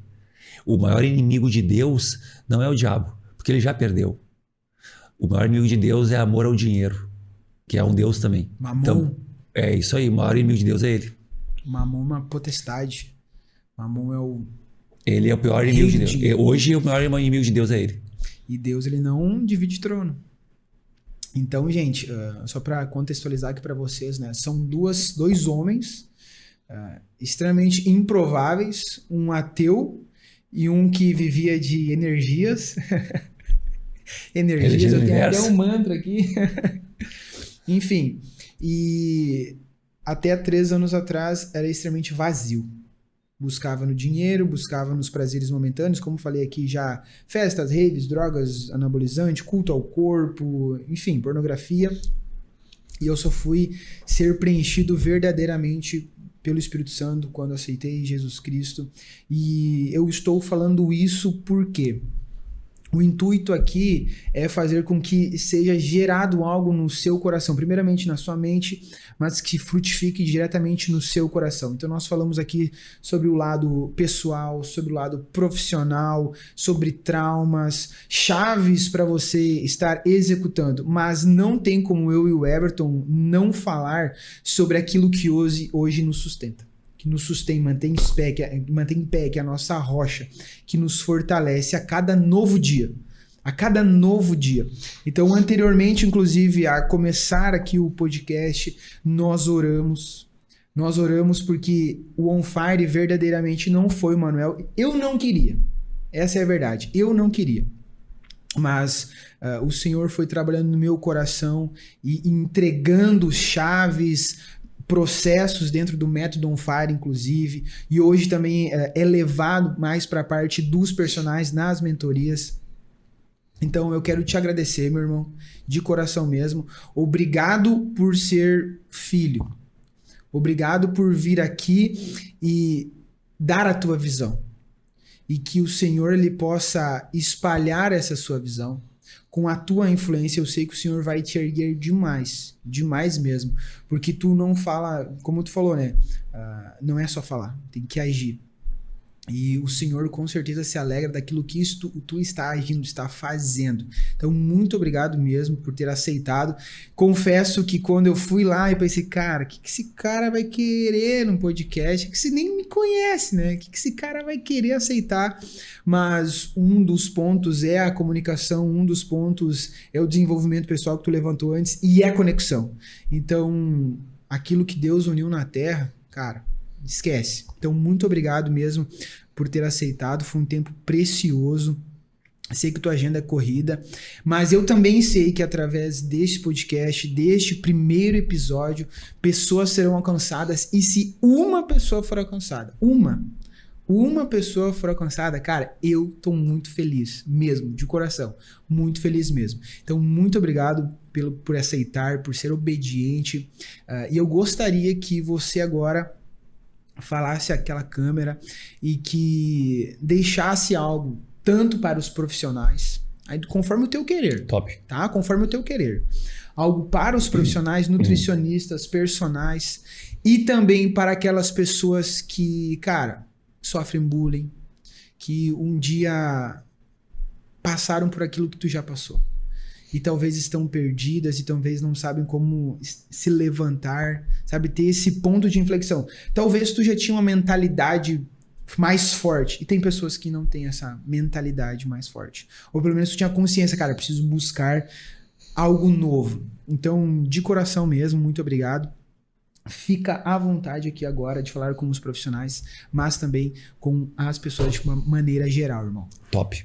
Speaker 2: O maior inimigo de Deus não é o diabo, porque ele já perdeu. O maior inimigo de Deus é amor ao dinheiro, que é um Deus também.
Speaker 1: Mamon.
Speaker 2: Então, é isso aí, o maior inimigo de Deus é ele.
Speaker 1: Mamon é uma potestade. Mamon é o...
Speaker 2: Ele é o pior inimigo de Deus. Hoje, o maior inimigo de Deus é ele.
Speaker 1: E Deus, ele não divide trono. Então, gente, só para contextualizar aqui para vocês, né? São dois homens extremamente improváveis, um ateu e um que vivia de energias. Energias, eu tenho até um mantra aqui. Enfim, e até 3 anos atrás era extremamente vazio. Buscava no dinheiro, buscava nos prazeres momentâneos, como falei aqui já, festas, raves, drogas, anabolizante, culto ao corpo, enfim, pornografia. E eu só fui ser preenchido verdadeiramente pelo Espírito Santo quando aceitei Jesus Cristo. E eu estou falando isso porque o intuito aqui é fazer com que seja gerado algo no seu coração, primeiramente na sua mente, mas que frutifique diretamente no seu coração. Então nós falamos aqui sobre o lado pessoal, sobre o lado profissional, sobre traumas, chaves para você estar executando, mas não tem como eu e o Everton não falar sobre aquilo que hoje nos sustenta. Que nos sustém, mantém em pé, que é a nossa rocha, que nos fortalece a cada novo dia. Então, anteriormente, inclusive, a começar aqui o podcast, nós oramos porque o On Fire verdadeiramente não foi o Manuel. Eu não queria. Essa é a verdade. Eu não queria. Mas o Senhor foi trabalhando no meu coração e entregando chaves, processos dentro do método On Fire, inclusive, e hoje também é levado mais para a parte dos personagens nas mentorias. Então eu quero te agradecer, meu irmão, de coração mesmo. Obrigado por ser filho. Obrigado por vir aqui e dar a tua visão. E que o Senhor ele possa espalhar essa sua visão. Com a tua influência, eu sei que o Senhor vai te erguer demais mesmo, porque tu não fala, como tu falou, né? Não é só falar, tem que agir. E o Senhor com certeza se alegra daquilo que tu está agindo, está fazendo. Então, muito obrigado mesmo por ter aceitado. Confesso que quando eu fui lá, eu pensei, cara, o que esse cara vai querer num podcast? Que você nem me conhece, né? O que esse cara vai querer aceitar? Mas um dos pontos é a comunicação, um dos pontos é o desenvolvimento pessoal que tu levantou antes e é a conexão. Então, aquilo que Deus uniu na terra, cara, esquece. Então, muito obrigado mesmo por ter aceitado. Foi um tempo precioso. Sei que tua agenda é corrida, mas eu também sei que através deste podcast, deste primeiro episódio, pessoas serão alcançadas. E se uma pessoa for alcançada, uma pessoa for alcançada, cara, eu tô muito feliz mesmo, de coração, muito feliz mesmo. Então, muito obrigado por aceitar, por ser obediente. E eu gostaria que você agora falasse àquela câmera e que deixasse algo tanto para os profissionais, aí conforme o teu querer.
Speaker 2: Top.
Speaker 1: Tá? Conforme o teu querer. Algo para os profissionais, nutricionistas, personagens e também para aquelas pessoas que, cara, sofrem bullying, que um dia passaram por aquilo que tu já passou. E talvez estão perdidas e talvez não sabem como se levantar, sabe? Ter esse ponto de inflexão. Talvez tu já tinha uma mentalidade mais forte. E tem pessoas que não têm essa mentalidade mais forte. Ou pelo menos tu tinha consciência, cara, eu preciso buscar algo novo. Então, de coração mesmo, muito obrigado. Fica à vontade aqui agora de falar com os profissionais, mas também com as pessoas de uma maneira geral, irmão.
Speaker 2: Top.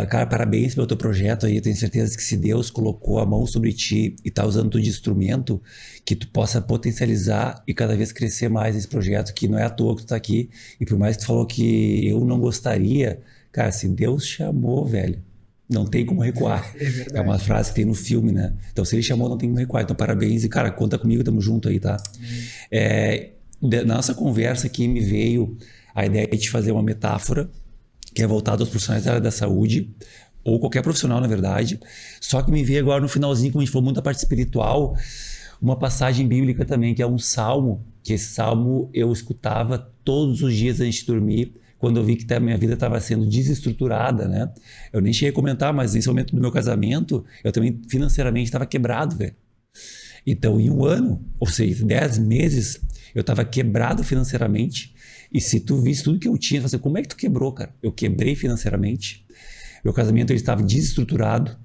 Speaker 2: Cara, parabéns pelo teu projeto aí. Eu tenho certeza que se Deus colocou a mão sobre ti e tá usando tu de instrumento, que tu possa potencializar e cada vez crescer mais esse projeto, que não é à toa que tu tá aqui. E por mais que tu falou que eu não gostaria, cara, se Deus chamou, velho, não tem como recuar.
Speaker 1: É verdade.
Speaker 2: É uma frase que tem no filme, né? Então, se ele chamou, não tem como recuar. Então, parabéns. E, cara, conta comigo, tamo junto aí, tá? Na nossa conversa aqui me veio a ideia de fazer uma metáfora que é voltada aos profissionais da área da saúde, ou qualquer profissional, na verdade. Só que me veio agora no finalzinho, como a gente falou muito da parte espiritual, uma passagem bíblica também, que é um salmo, que esse salmo eu escutava todos os dias antes de dormir, quando eu vi que a minha vida estava sendo desestruturada, né? Eu nem cheguei a comentar, mas nesse momento do meu casamento, eu também financeiramente estava quebrado, velho. Então, em um ano, ou seja, 10 meses, eu estava quebrado financeiramente. E se tu visse tudo que eu tinha, você, como é que tu quebrou, cara? Eu quebrei financeiramente. Meu casamento ele estava desestruturado.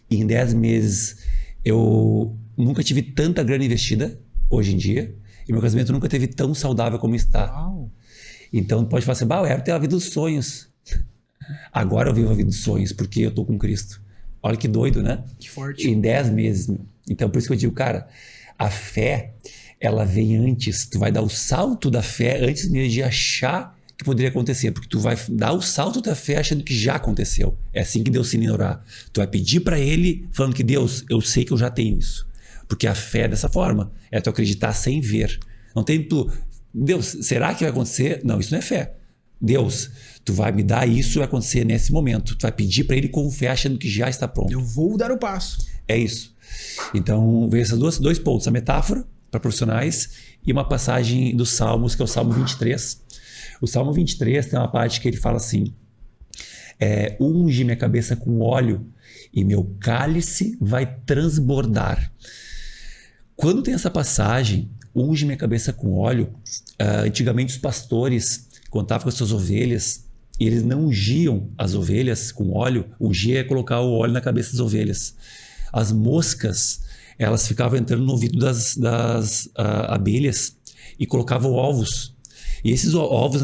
Speaker 2: E em 10 meses, eu nunca tive tanta grana investida, hoje em dia. E meu casamento nunca teve tão saudável como está.
Speaker 1: Uau.
Speaker 2: Então, pode falar assim, eu quero ter a vida dos sonhos. Agora eu vivo a vida dos sonhos, porque eu tô com Cristo. Olha que doido, né?
Speaker 1: Que forte.
Speaker 2: Em 10 meses, meu. Então, por isso que eu digo, cara, a fé, ela vem antes. Tu vai dar o salto da fé antes mesmo de achar que poderia acontecer. Porque tu vai dar o salto da fé achando que já aconteceu. É assim que Deus se ensina a orar. Tu vai pedir para Ele, falando que Deus, eu sei que eu já tenho isso. Porque a fé é dessa forma. É tu acreditar sem ver. Não tem tu... Deus, será que vai acontecer? Não, isso não é fé. Deus, tu vai me dar isso, vai acontecer nesse momento. Tu vai pedir para Ele com fé, achando que já está pronto.
Speaker 1: Eu vou dar o passo.
Speaker 2: É isso. Então, veio esses dois pontos. A metáfora para profissionais e uma passagem dos Salmos, que é o Salmo 23. O Salmo 23 tem uma parte que ele fala assim, unge minha cabeça com óleo e meu cálice vai transbordar. Quando tem essa passagem, unge minha cabeça com óleo, antigamente os pastores contavam com as suas ovelhas e eles não ungiam as ovelhas com óleo. Ungir é colocar o óleo na cabeça das ovelhas. As moscas, elas ficavam entrando no ouvido das abelhas e colocavam ovos. E esses ovos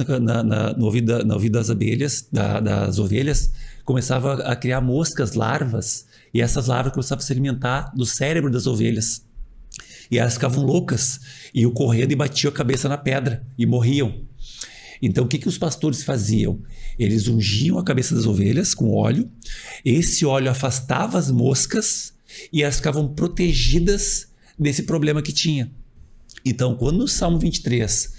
Speaker 2: no ouvido das abelhas, das ovelhas, começavam a criar moscas, larvas, e essas larvas começavam a se alimentar do cérebro das ovelhas. E elas ficavam loucas, e iam correndo e batiam a cabeça na pedra, e morriam. Então, o que os pastores faziam? Eles ungiam a cabeça das ovelhas com óleo, esse óleo afastava as moscas, e elas ficavam protegidas desse problema que tinha. Então, quando no Salmo 23,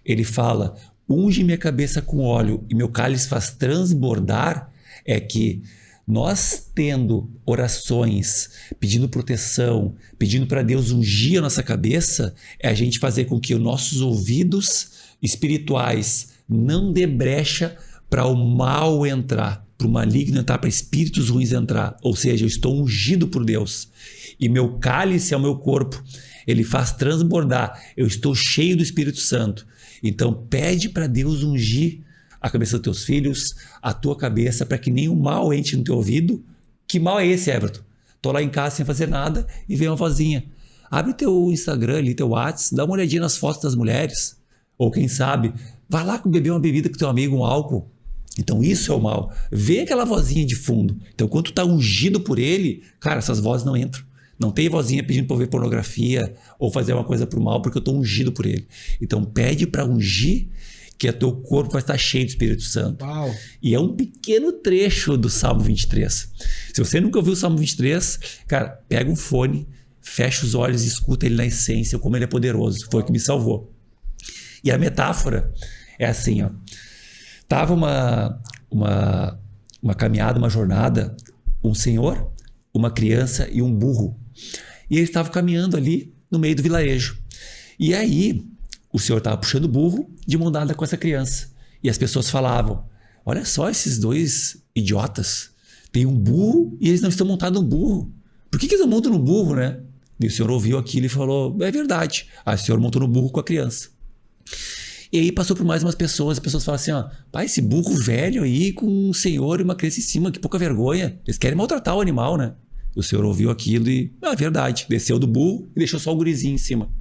Speaker 2: ele fala, unge minha cabeça com óleo, e meu cálice faz transbordar, é que nós tendo orações, pedindo proteção, pedindo para Deus ungir a nossa cabeça, é a gente fazer com que os nossos ouvidos espirituais não dê brecha para o mal entrar, para o maligno entrar, para espíritos ruins entrar. Ou seja, eu estou ungido por Deus. E meu cálice é o meu corpo. Ele faz transbordar. Eu estou cheio do Espírito Santo. Então pede para Deus ungir a cabeça dos teus filhos, a tua cabeça, para que nenhum mal entre no teu ouvido. Que mal é esse, Everton? Tô lá em casa sem fazer nada e vem uma vozinha. Abre teu Instagram ali, teu WhatsApp, dá uma olhadinha nas fotos das mulheres. Ou quem sabe, vai lá beber uma bebida com teu amigo, um álcool. Então isso é o mal. Vê aquela vozinha de fundo. Então quando tu tá ungido por ele, cara, essas vozes não entram. Não tem vozinha pedindo para eu ver pornografia ou fazer uma coisa pro mal, porque eu tô ungido por ele. Então pede para ungir, que o teu corpo vai estar cheio do Espírito Santo.
Speaker 1: Uau.
Speaker 2: E é um pequeno trecho do Salmo 23. Se você nunca ouviu o Salmo 23, cara, pega um fone, fecha os olhos e escuta ele na essência, como ele é poderoso. Foi o que me salvou. E a metáfora é assim, ó. Tava uma caminhada, uma jornada, um senhor, uma criança e um burro. E eles estavam caminhando ali no meio do vilarejo. E aí, o senhor estava puxando o burro de mão dada com essa criança. E as pessoas falavam, olha só esses dois idiotas. Tem um burro e eles não estão montados no burro. Por que eles não montam no burro, né? E o senhor ouviu aquilo e falou, é verdade. Aí o senhor montou no burro com a criança. E aí passou por mais umas pessoas, as pessoas falam assim, ó, pai, esse burro velho aí com um senhor e uma criança em cima, que pouca vergonha. Eles querem maltratar o animal, né? O senhor ouviu aquilo e, verdade, desceu do burro e deixou só o gurizinho em cima.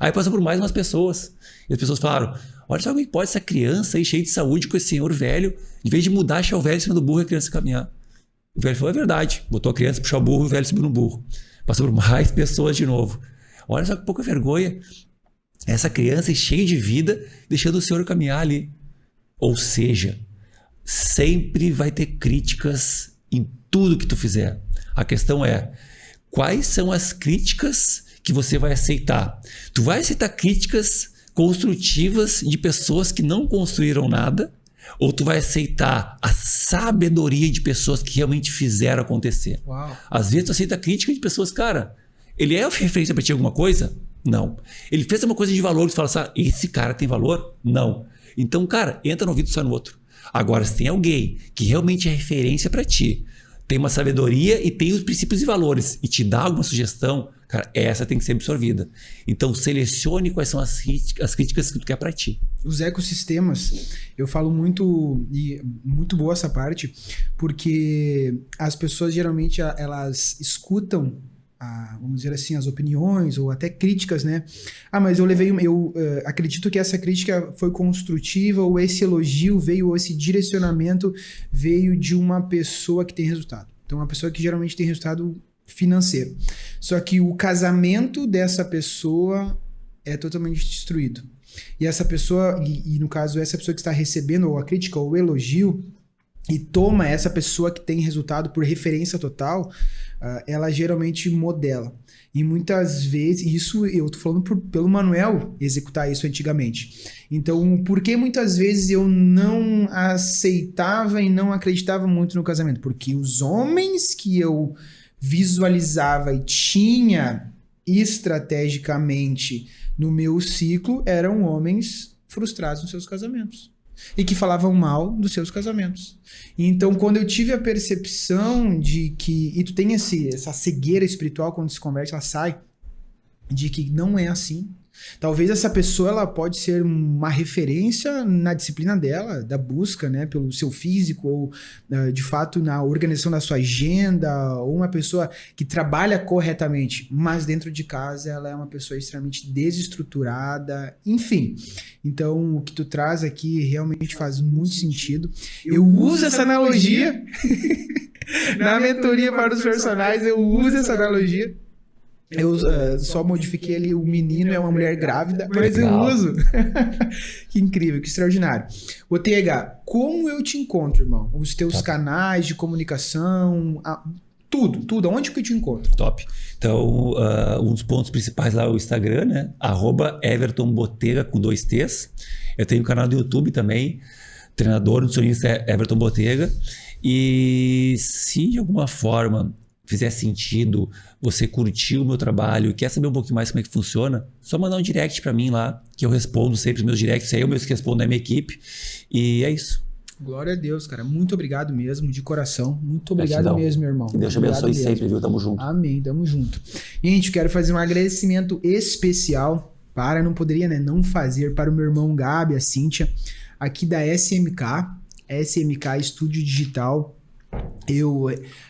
Speaker 2: Aí passou por mais umas pessoas. E as pessoas falaram, olha só como pode essa criança aí cheia de saúde com esse senhor velho, em vez de mudar, achar o velho em cima do burro e a criança caminhar. O velho falou, é verdade. Botou a criança, puxou o burro e o velho subiu no burro. Passou por mais pessoas de novo. Olha só que pouca vergonha. Essa criança cheia de vida, deixando o senhor caminhar ali. Ou seja, sempre vai ter críticas em tudo que tu fizer. A questão é, quais são as críticas que você vai aceitar? Tu vai aceitar críticas construtivas de pessoas que não construíram nada? Ou tu vai aceitar a sabedoria de pessoas que realmente fizeram acontecer?
Speaker 1: Uau.
Speaker 2: Às vezes tu aceita crítica de pessoas, cara, ele é referência pra ti alguma coisa? Não. Ele fez uma coisa de valor, tu fala assim, esse cara tem valor? Não. Então, cara, entra no ouvido e sai no outro. Agora, se tem alguém que realmente é referência pra ti, tem uma sabedoria e tem os princípios e valores e te dá alguma sugestão, cara, essa tem que ser absorvida. Então, selecione quais são as críticas que tu quer pra ti.
Speaker 1: Os ecossistemas, eu falo muito, e muito boa essa parte, porque as pessoas geralmente elas escutam, vamos dizer assim, as opiniões ou até críticas, né? Mas eu acredito que essa crítica foi construtiva, ou esse elogio veio, ou esse direcionamento veio de uma pessoa que tem resultado. Então, uma pessoa que geralmente tem resultado financeiro. Só que o casamento dessa pessoa é totalmente destruído. E essa pessoa, e no caso essa pessoa que está recebendo ou a crítica ou o elogio, e toma essa pessoa que tem resultado por referência total, ela geralmente modela. E muitas vezes, isso eu tô falando pelo Manuel executar isso antigamente. Então, por que muitas vezes eu não aceitava e não acreditava muito no casamento? Porque os homens que eu visualizava e tinha estrategicamente no meu ciclo eram homens frustrados nos seus casamentos e que falavam mal dos seus casamentos. Então, quando eu tive a percepção de que, e tu tem essa cegueira espiritual quando se converte, ela sai, de que não é assim. Talvez essa pessoa ela pode ser uma referência na disciplina dela, da busca, né, pelo seu físico, ou de fato na organização da sua agenda, ou uma pessoa que trabalha corretamente, mas dentro de casa ela é uma pessoa extremamente desestruturada, enfim. Então, o que tu traz aqui realmente faz muito sentido. Eu uso essa analogia na mentoria para os personagens, eu uso essa analogia. Eu só modifiquei ali, o menino é uma mulher grávida, mas eu uso. Que incrível, que extraordinário. Ô TH, como eu te encontro, irmão? Os teus canais de comunicação, tudo, onde que eu te encontro?
Speaker 2: Top. Então, um dos pontos principais lá é o Instagram, né? @EvertonBotega com 2 T's. Eu tenho um canal do YouTube também, treinador nutricionista Everton Botega. E se de alguma forma fizer sentido, você curtiu o meu trabalho e quer saber um pouquinho mais como é que funciona, só mandar um direct para mim lá, que eu respondo sempre os meus directs, aí eu mesmo que respondo da minha equipe, e é isso.
Speaker 1: Glória a Deus, cara. Muito obrigado mesmo, de coração. Muito obrigado mesmo, meu irmão.
Speaker 2: Deus te abençoe sempre, viu? Tamo junto.
Speaker 1: Amém, tamo junto. Gente, quero fazer um agradecimento especial não poderia, né, não fazer, para o meu irmão Gabi, a Cíntia, aqui da SMK Estúdio Digital. Eu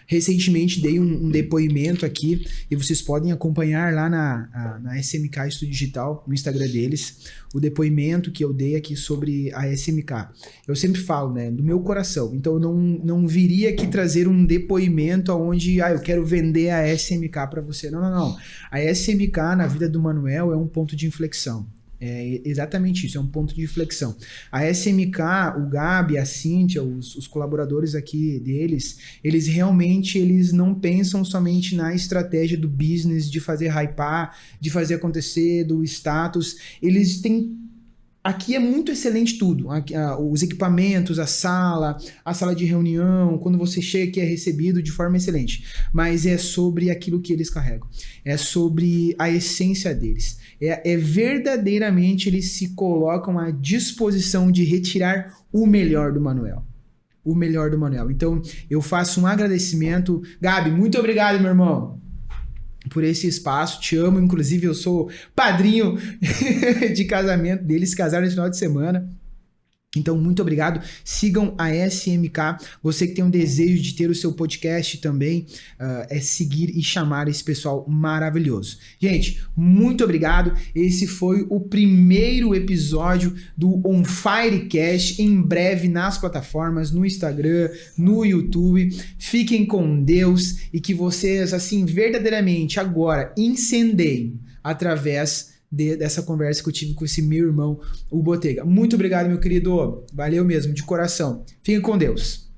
Speaker 1: recentemente dei um depoimento aqui e vocês podem acompanhar lá na SMK Estúdio Digital, no Instagram deles, o depoimento que eu dei aqui sobre a SMK. Eu sempre falo, né, do meu coração. Então eu não viria aqui trazer um depoimento onde eu quero vender a SMK para você. Não. A SMK na vida do Manuel é um ponto de inflexão. É exatamente isso, é um ponto de inflexão. A SMK, o Gabi, a Cíntia, os colaboradores aqui deles, eles realmente não pensam somente na estratégia do business, de fazer hypar, de fazer acontecer, do status. Eles têm... Aqui é muito excelente tudo, os equipamentos, a sala de reunião, quando você chega aqui é recebido de forma excelente, mas é sobre aquilo que eles carregam, é sobre a essência deles, verdadeiramente eles se colocam à disposição de retirar o melhor do Manuel. O melhor do Manuel. Então eu faço um agradecimento. Gabi, muito obrigado, meu irmão, por esse espaço, te amo, inclusive eu sou padrinho de casamento deles, se casaram no final de semana. Então, muito obrigado. Sigam a SMK. Você que tem um desejo de ter o seu podcast também, é seguir e chamar esse pessoal maravilhoso. Gente, muito obrigado. Esse foi o primeiro episódio do On Fire Cast. Em breve nas plataformas, no Instagram, no YouTube. Fiquem com Deus e que vocês, assim, verdadeiramente agora incendiem através dessa conversa que eu tive com esse meu irmão, o Botega. Muito obrigado, meu querido. Valeu mesmo, de coração. Fiquem com Deus.